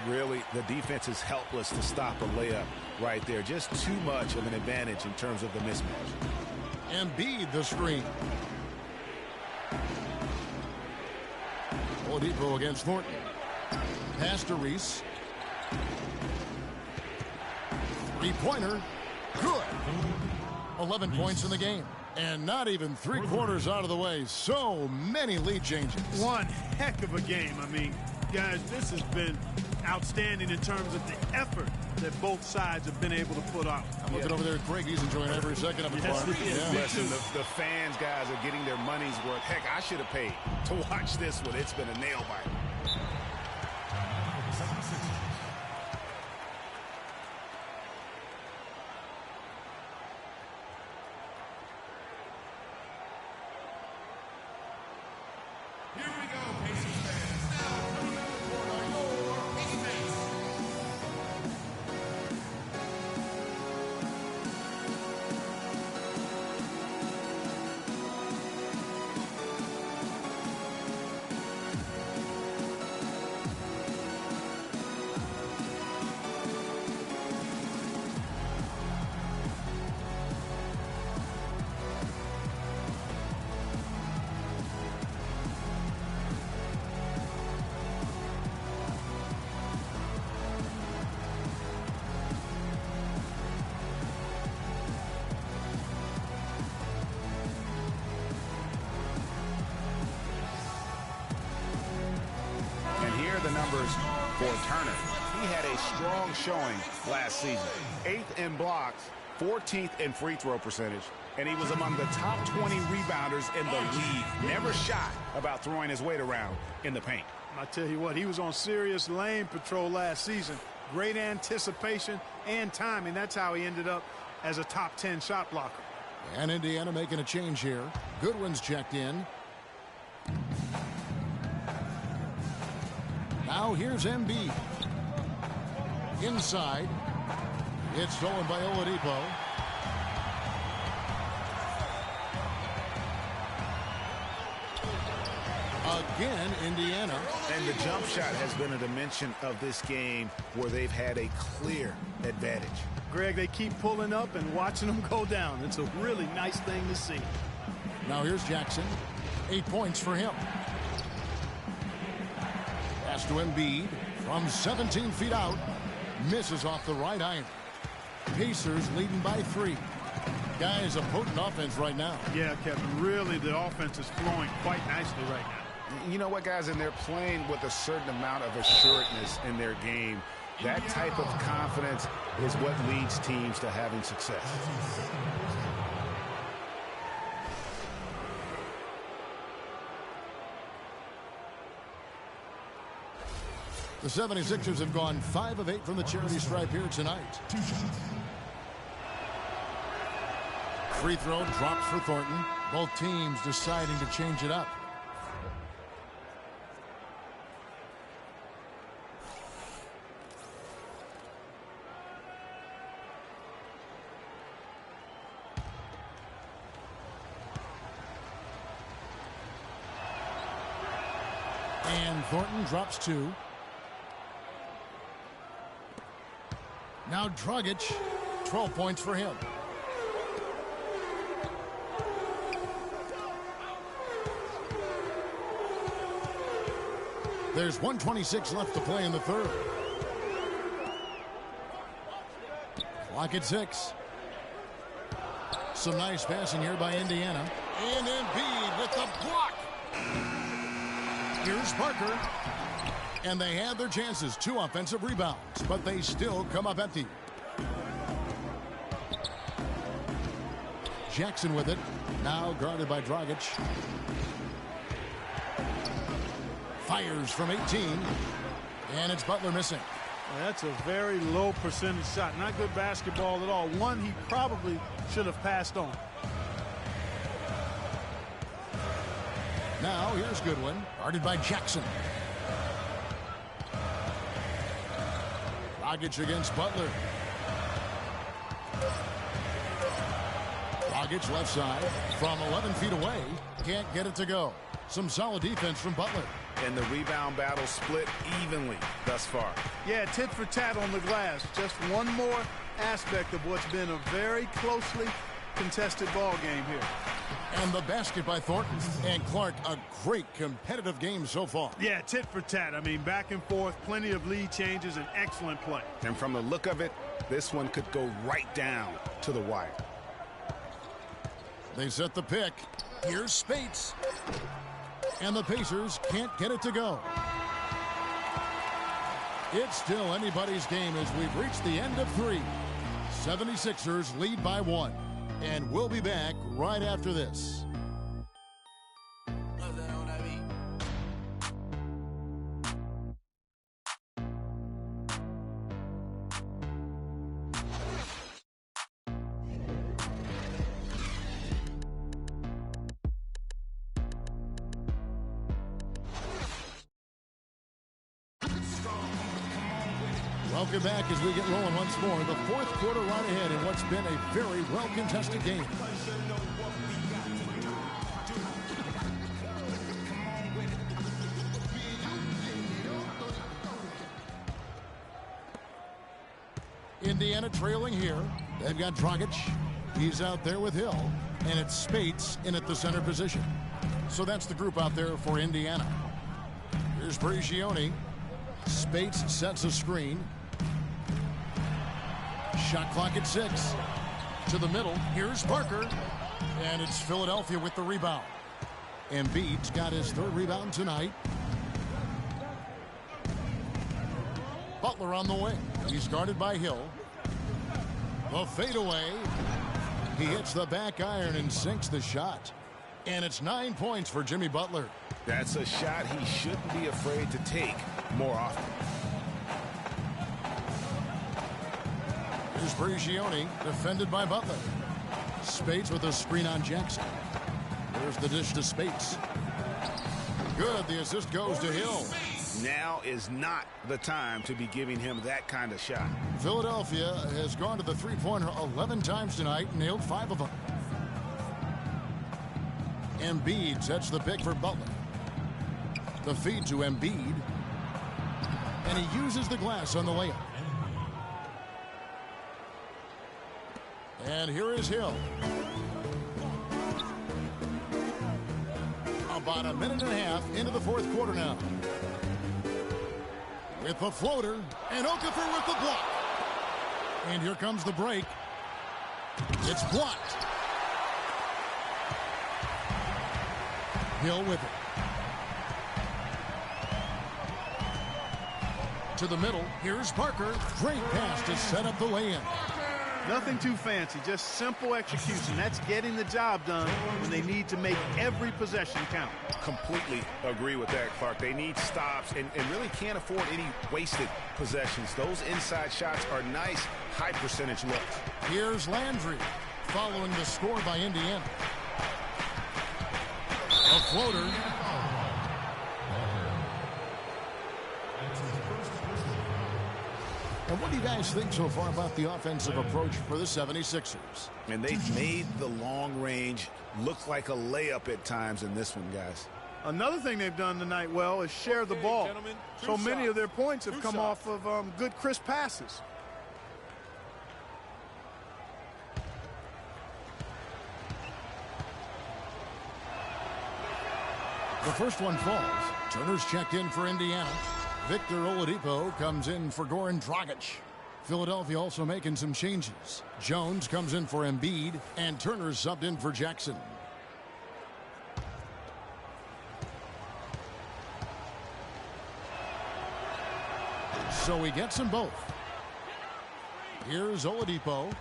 Really, the defense is helpless to stop a layup right there. Just too much of an advantage in terms of the mismatch. Embiid the screen. Oladipo against Thornton. Pass to Reese. Three-pointer. Good. 11 points in the game. And not even 3/4 out of the way. So many lead changes. One heck of a game. I mean, guys, this has been outstanding in terms of the effort that both sides have been able to put out. I'm looking over there at Greg. He's enjoying every second of it. Yes, Listen, the fans, guys, are getting their money's worth. Heck, I should have paid to watch this one. It's been a nail-biter. Here we go, Pacers fans. Now coming up the court are your Pacers mates. The numbers for Turner. He had a strong showing last season. 8th in blocks, 14th in free throw percentage, and he was among the top 20 rebounders in the league. Never shy about throwing his weight around in the paint. I tell you what, he was on serious lane patrol last season. Great anticipation and timing. That's how he ended up as a top 10 shot blocker. And Indiana making a change here. Goodwin's checked in. Now here's Embiid. Inside. It's stolen by Oladipo. Again, Indiana. And the jump shot has been a dimension of this game where they've had a clear advantage. Greg, they keep pulling up and watching them go down. It's a really nice thing to see. Now here's Jackson. 8 points for him. Pass to Embiid from 17 feet out. Misses off the right iron. Pacers leading by 3. Guys, a potent offense right now. Yeah, Kevin, really the offense is flowing quite nicely right now. You know what, guys, and they're playing with a certain amount of assuredness in their game. That type of confidence is what leads teams to having success. The 76ers have gone 5 of 8 from the charity stripe here tonight. Free throw drops for Thornton. Both teams deciding to change it up. And Thornton drops 2. Now Dragic, 12 points for him. There's 1:26 left to play in the third. Clock at 6. Some nice passing here by Indiana. And Embiid with the block. Here's Parker. And they had their chances. 2 offensive rebounds, but they still come up empty. Jackson with it. Now guarded by Dragic. Fires from 18. And it's Butler missing. That's a very low percentage shot. Not good basketball at all. One he probably should have passed on. Now here's Goodwin. Guarded by Jackson. Dragic against Butler. Dragic left side from 11 feet away. Can't get it to go. Some solid defense from Butler. And the rebound battle split evenly thus far. Yeah, tit for tat on the glass. Just one more aspect of what's been a very closely contested ball game here. And the basket by Thornton. And Clark, a great competitive game so far. Yeah, tit for tat. I mean, back and forth, plenty of lead changes, and excellent play. And from the look of it, this one could go right down to the wire. They set the pick. Here's Spates. And the Pacers can't get it to go. It's still anybody's game as we've reached the end of 3. 76ers lead by 1. And we'll be back right after this. Welcome back as we get rolling once more. The fourth quarter right ahead in what's been a very well-contested game. Indiana trailing here. They've got Dragic. He's out there with Hill. And it's Spates in at the center position. So that's the group out there for Indiana. Here's Prigioni. Spates sets a screen. Shot clock at 6. To the middle. Here's Parker. And it's Philadelphia with the rebound. Embiid's got his 3rd rebound tonight. Butler on the wing. He's guarded by Hill. The fadeaway. He hits the back iron and sinks the shot. And it's 9 points for Jimmy Butler. That's a shot he shouldn't be afraid to take more often. Here's Prigioni, defended by Butler. Spates with a screen on Jackson. There's the dish to Spates. Good, the assist goes to Hill. Now is not the time to be giving him that kind of shot. Philadelphia has gone to the three-pointer 11 times tonight, nailed 5 of them. Embiid sets the pick for Butler. The feed to Embiid. And he uses the glass on the layup. And here is Hill. About a minute and a half into the fourth quarter now. with the floater, and Okafor with the block. And here comes the break. It's blocked. Hill with it. To the middle. Here's Parker. Great pass to set up the lay-in. Nothing too fancy, just simple execution. That's getting the job done when they need to make every possession count. Completely agree with that, Clark. They need stops and really can't afford any wasted possessions. Those inside shots are nice, high-percentage looks. Here's Landry following the score by Indiana. A floater. And what do you guys think so far about the offensive approach for the 76ers? And they've made the long range look like a layup at times in this one, guys. Another thing they've done tonight well is share the ball. So many of their points have come off of good, crisp passes. The first one falls. Turner's checked in for Indiana. Victor Oladipo comes in for Goran Dragic. Philadelphia also making some changes. Jones comes in for Embiid, and Turner's subbed in for Jackson. So he gets them both. Here's Oladipo.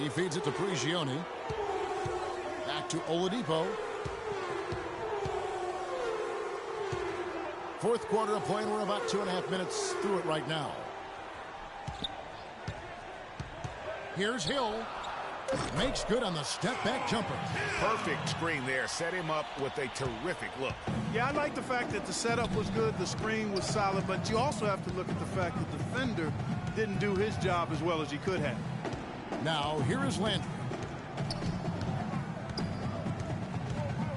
He feeds it to Prigioni. Back to Oladipo. Fourth quarter of play, and we're about 2.5 minutes through it right now. Here's Hill. Makes good on the step-back jumper. Perfect screen there. Set him up with a terrific look. Yeah, I like the fact that the setup was good, the screen was solid, but you also have to look at the fact that the defender didn't do his job as well as he could have. Now, here is Landry.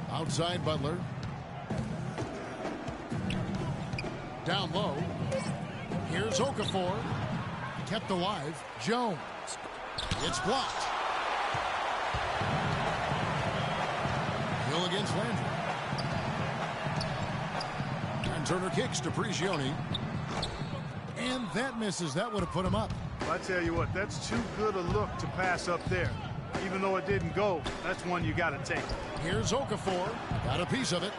Outside Butler. Down low. Here's Okafor. Kept alive. Jones. It's blocked. Hill against Landry. And Turner kicks to Prigioni. And that misses. That would have put him up. I tell you what, that's too good a look to pass up there. Even though it didn't go, that's one you got to take. Here's Okafor. Got a piece of it.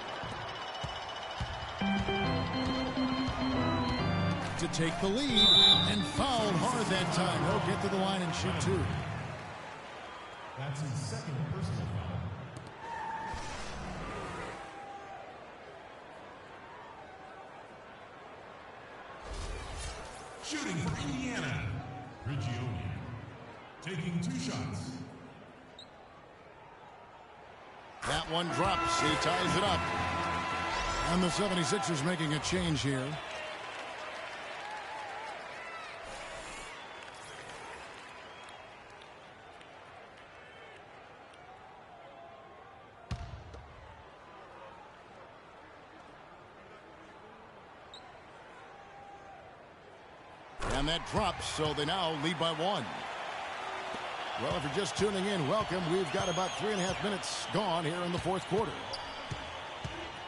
To take the lead, and fouled hard that time. He'll get to the line and shoot two. That's his second personal foul. Shooting for Indiana, Prigioni. Taking 2 shots. That one drops. He ties it up. And the 76ers making a change here. And that drops, so they now lead by 1. Well, if you're just tuning in, welcome. We've got about 3.5 minutes gone here in the fourth quarter.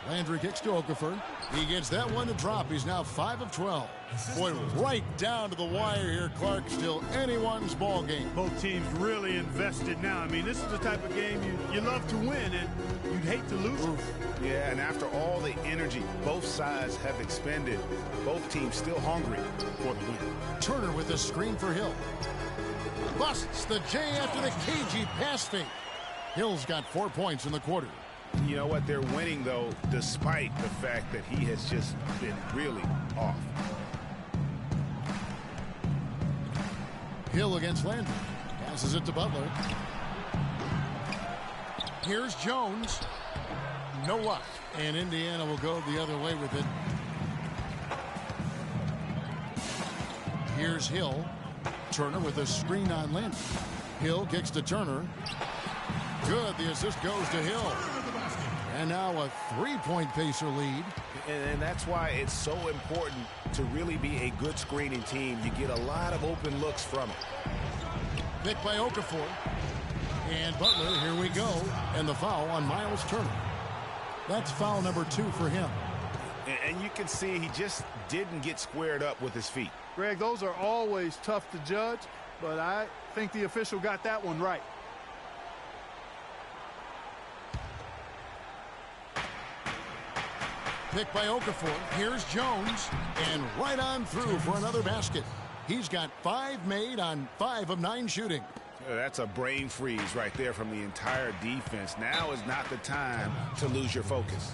Landry kicks to Okafor. He gets that one to drop. He's now 5 of 12. Boy, right down to the wire here, Clark. Still anyone's ball game. Both teams really invested now. I mean, this is the type of game you love to win, and you'd hate to lose it. Yeah, and after all the energy both sides have expended, both teams still hungry for the win. Turner with a screen for Hill. Busts the J after the cagey pass fake. Hill's got 4 points in the quarter. You know what? They're winning, though, despite the fact that he has just been really off. Hill against Landry. Passes it to Butler. Here's Jones. No luck. And Indiana will go the other way with it. Here's Hill. Turner with a screen on Landry. Hill kicks to Turner. Good. The assist goes to Hill. And now a 3-point Pacer lead. And that's why it's so important to really be a good screening team. You get a lot of open looks from it. Pick by Okafor. And Butler, here we go. And the foul on Miles Turner. That's foul number 2 for him. And you can see he just didn't get squared up with his feet. Greg, those are always tough to judge, but I think the official got that one right. Pick by Okafor. Here's Jones, and right on through for another basket. He's got 5 made on 5 of 9 shooting. That's a brain freeze right there from the entire defense. Now is not the time to lose your focus.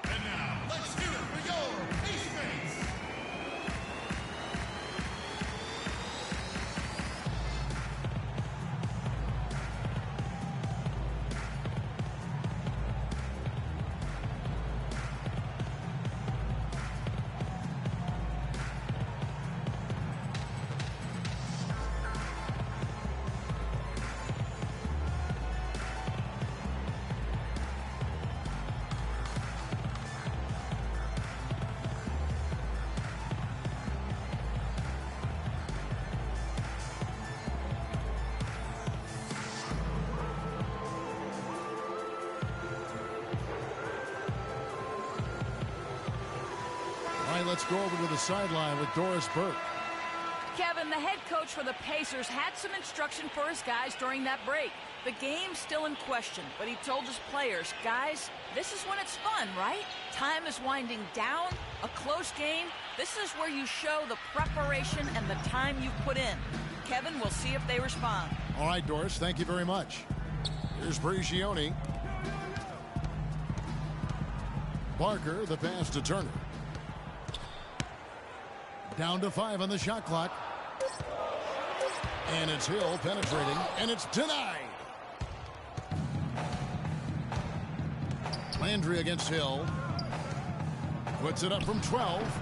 And now, let's hear it for your Pace Mates. Let's go over to the sideline with Doris Burke. Kevin, the head coach for the Pacers had some instruction for his guys during that break. The game's still in question, but he told his players, guys, this is when it's fun, right? Time is winding down, a close game. This is where you show the preparation and the time you've put in. Kevin, we'll see if they respond. All right, Doris, thank you very much. Here's Prigioni. Barker, the pass to Turner. Down to 5 on the shot clock. And it's Hill penetrating, and it's denied. Landry against Hill. Puts it up from 12.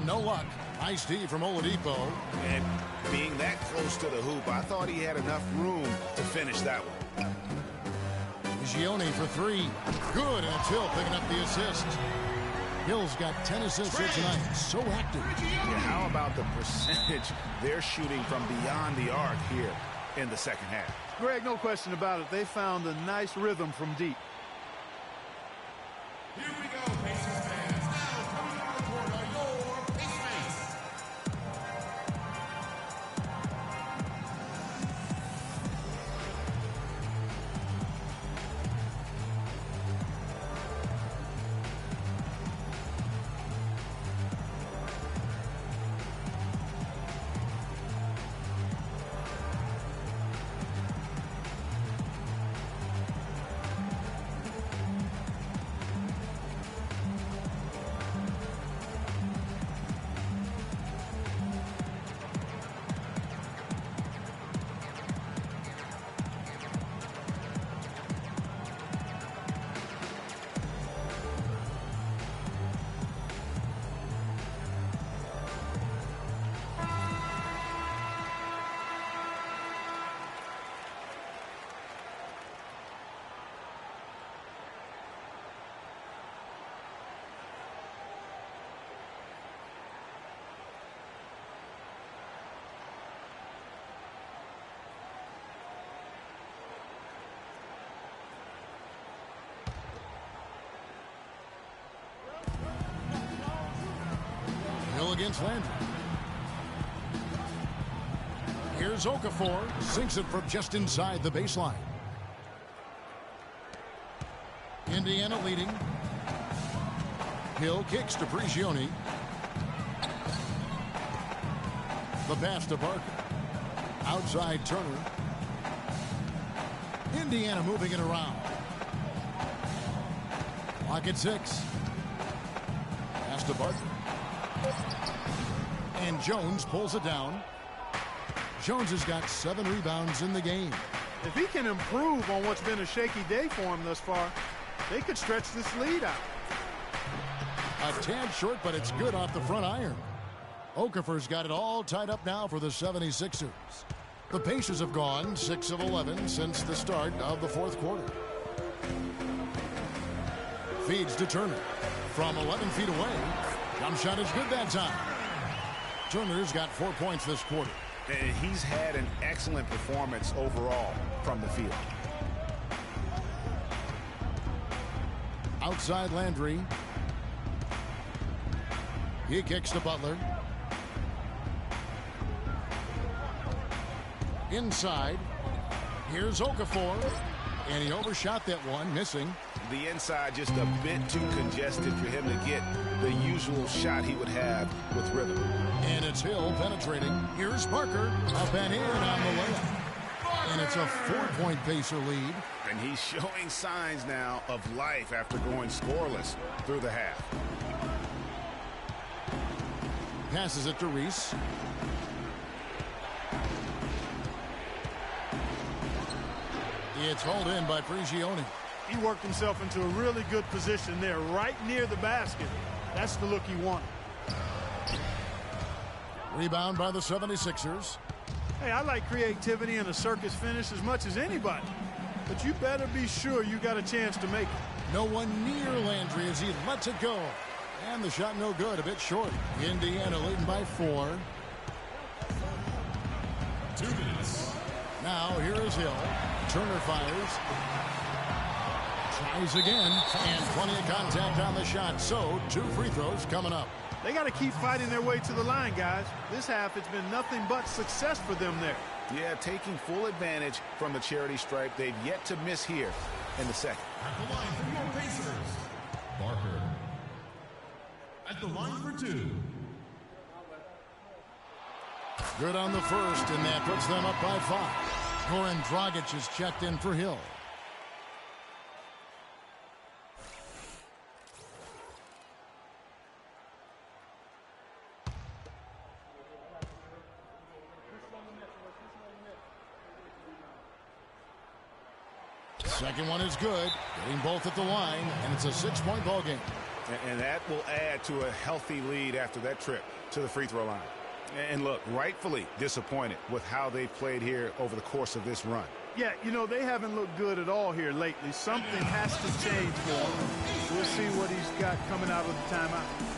No luck. Nice D from Oladipo. And being that close to the hoop, I thought he had enough room to finish that one. Gioni for 3. Good, and it's Hill picking up the assist. Hill's got 10 assists here tonight. So active. Yeah, how about the percentage they're shooting from beyond the arc here in the second half? Greg, no question about it. They found a nice rhythm from deep. Here we go, Pacers fans. Now coming on the court are your Pace Mates. Hill against Landry. Here's Okafor. Sinks it from just inside the baseline. Indiana leading. Hill kicks to Prigioni. The pass to Barker. Outside Turner. Indiana moving it around. Clock at 6. Pass to Barker. And Jones pulls it down. Jones has got 7 rebounds in the game. If he can improve on what's been a shaky day for him thus far, they could stretch this lead out. A tad short, but it's good off the front iron. Okafor's got it all tied up now for the 76ers. The Pacers have gone 6 of 11 since the start of the fourth quarter. Feeds to Turner. From 11 feet away. Jump shot is good that time. Turner's got 4 points this quarter. And he's had an excellent performance overall from the field. Outside Landry. He kicks to Butler. Inside. Here's Okafor. And he overshot that one, missing. The inside just a bit too congested for him to get the usual shot he would have with rhythm. And it's Hill penetrating. Here's Parker. Up and in on the layup. And it's a 4-point Pacer lead. And he's showing signs now of life after going scoreless through the half. Passes it to Reese. It's hauled in by Prigioni. He worked himself into a really good position there, right near the basket. That's the look he wanted. Rebound by the 76ers. Hey, I like creativity and a circus finish as much as anybody. But you better be sure you got a chance to make it. No one near Landry as he lets it go. And the shot no good, a bit short. Indiana leading by 4. 2 minutes. Now here is Hill. Turner fires. Tries again. And plenty of contact on the shot. So 2 free throws coming up. They got to keep fighting their way to the line, guys. This half, it's been nothing but success for them there. Yeah, taking full advantage from the charity stripe. They've yet to miss here in the second. At the line for your Pacers, Parker. At the line for 2. Good on the first, and that puts them up by 5. Goran Dragic is checked in for Hill. Second one is good. Getting both at the line, and it's a 6-point ball game. And that will add to a healthy lead after that trip to the free throw line. And look, rightfully disappointed with how they've played here over the course of this run. Yeah, you know, they haven't looked good at all here lately. Something has to change for him. We'll see what he's got coming out of the timeout.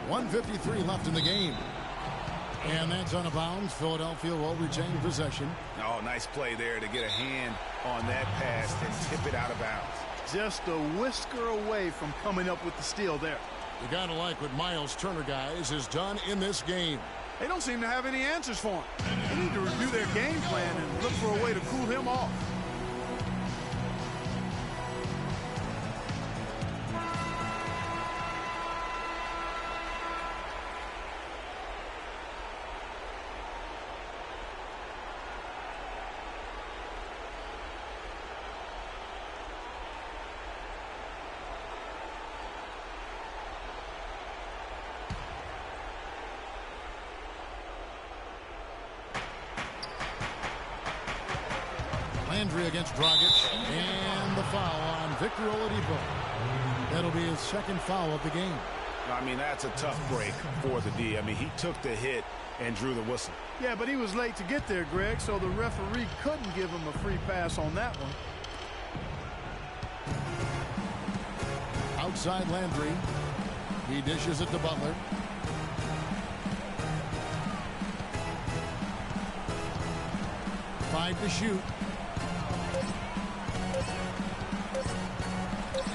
.153 left in the game. And that's out of bounds. Philadelphia will retain possession. Oh, nice play there to get a hand on that pass and tip it out of bounds. Just a whisker away from coming up with the steal there. You got to like what Miles Turner, guys, has done in this game. They don't seem to have any answers for him. They need to review their game plan and look for a way to cool him off. Landry against Dragic, and the foul on Victor Oladipo. That'll be his second foul of the game. I mean, that's a tough break for the D. I mean, he took the hit and drew the whistle. Yeah, but he was late to get there, Greg, so the referee couldn't give him a free pass on that one. Outside Landry. He dishes it to Butler. Five to shoot.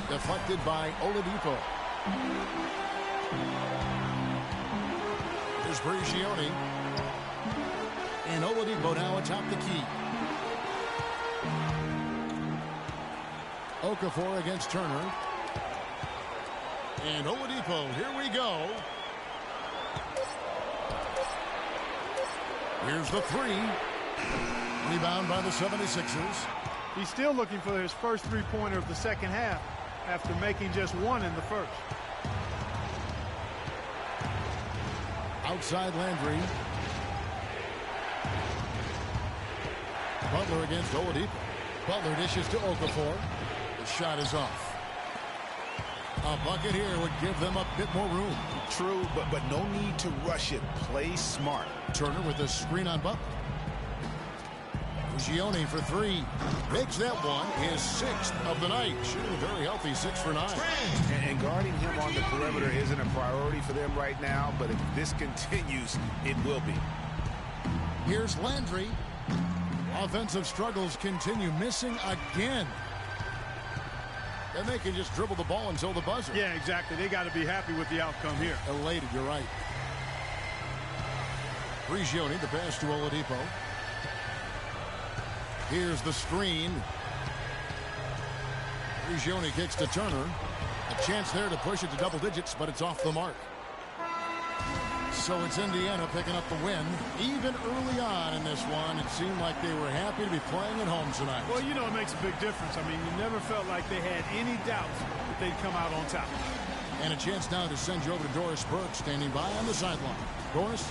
Deflected by Oladipo. Here's Prigioni. And Oladipo now atop the key. Okafor against Turner. And Oladipo, here we go. Here's the three. Rebound by the 76ers. He's still looking for his first three-pointer of the second half after making just one in the first. Outside Landry. Butler against Oladipo. Butler dishes to Okafor. The shot is off. A bucket here would give them a bit more room. True, but no need to rush it. Play smart. Turner with a screen on Butler. Prigioni for three. Makes that one his 6th of the night. Shooting very healthy, 6 for 9. And guarding him on the perimeter isn't a priority for them right now, but if this continues, it will be. Here's Landry. Offensive struggles continue, missing again. And they can just dribble the ball until the buzzer. Yeah, exactly. They got to be happy with the outcome here. Elated, you're right. Prigioni, the pass to Oladipo. Here's the screen. Prigioni kicks to Turner. A chance there to push it to double digits, but it's off the mark. So it's Indiana picking up the win. Even early on in this one, it seemed like they were happy to be playing at home tonight. Well, you know, it makes a big difference. I mean, you never felt like they had any doubt that they'd come out on top. And a chance now to send you over to Doris Burke, standing by on the sideline. Doris?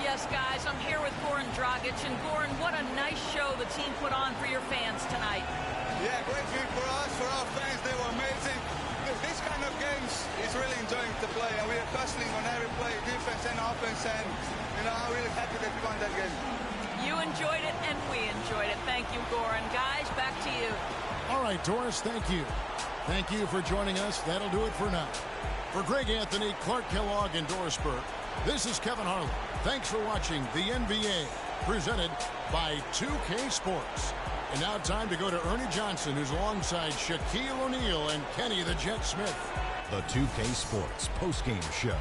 Yes, guys, I'm here with Goran Dragic. And Goran, what a nice show the team put on for your fans tonight. Yeah, great game for us, for our fans. They were amazing. This kind of games is really enjoying to play, and we are hustling on every play, defense and offense, and I'm really happy that we won that game. You enjoyed it, and we enjoyed it. Thank you, Goran. Guys, back to you. All right, Doris, thank you. Thank you for joining us. That'll do it for now. For Greg Anthony, Clark Kellogg, and Doris Burke, this is Kevin Harlan. Thanks for watching the NBA, presented by 2K Sports. And now time to go to Ernie Johnson, who's alongside Shaquille O'Neal and Kenny the Jet Smith. The 2K Sports postgame show.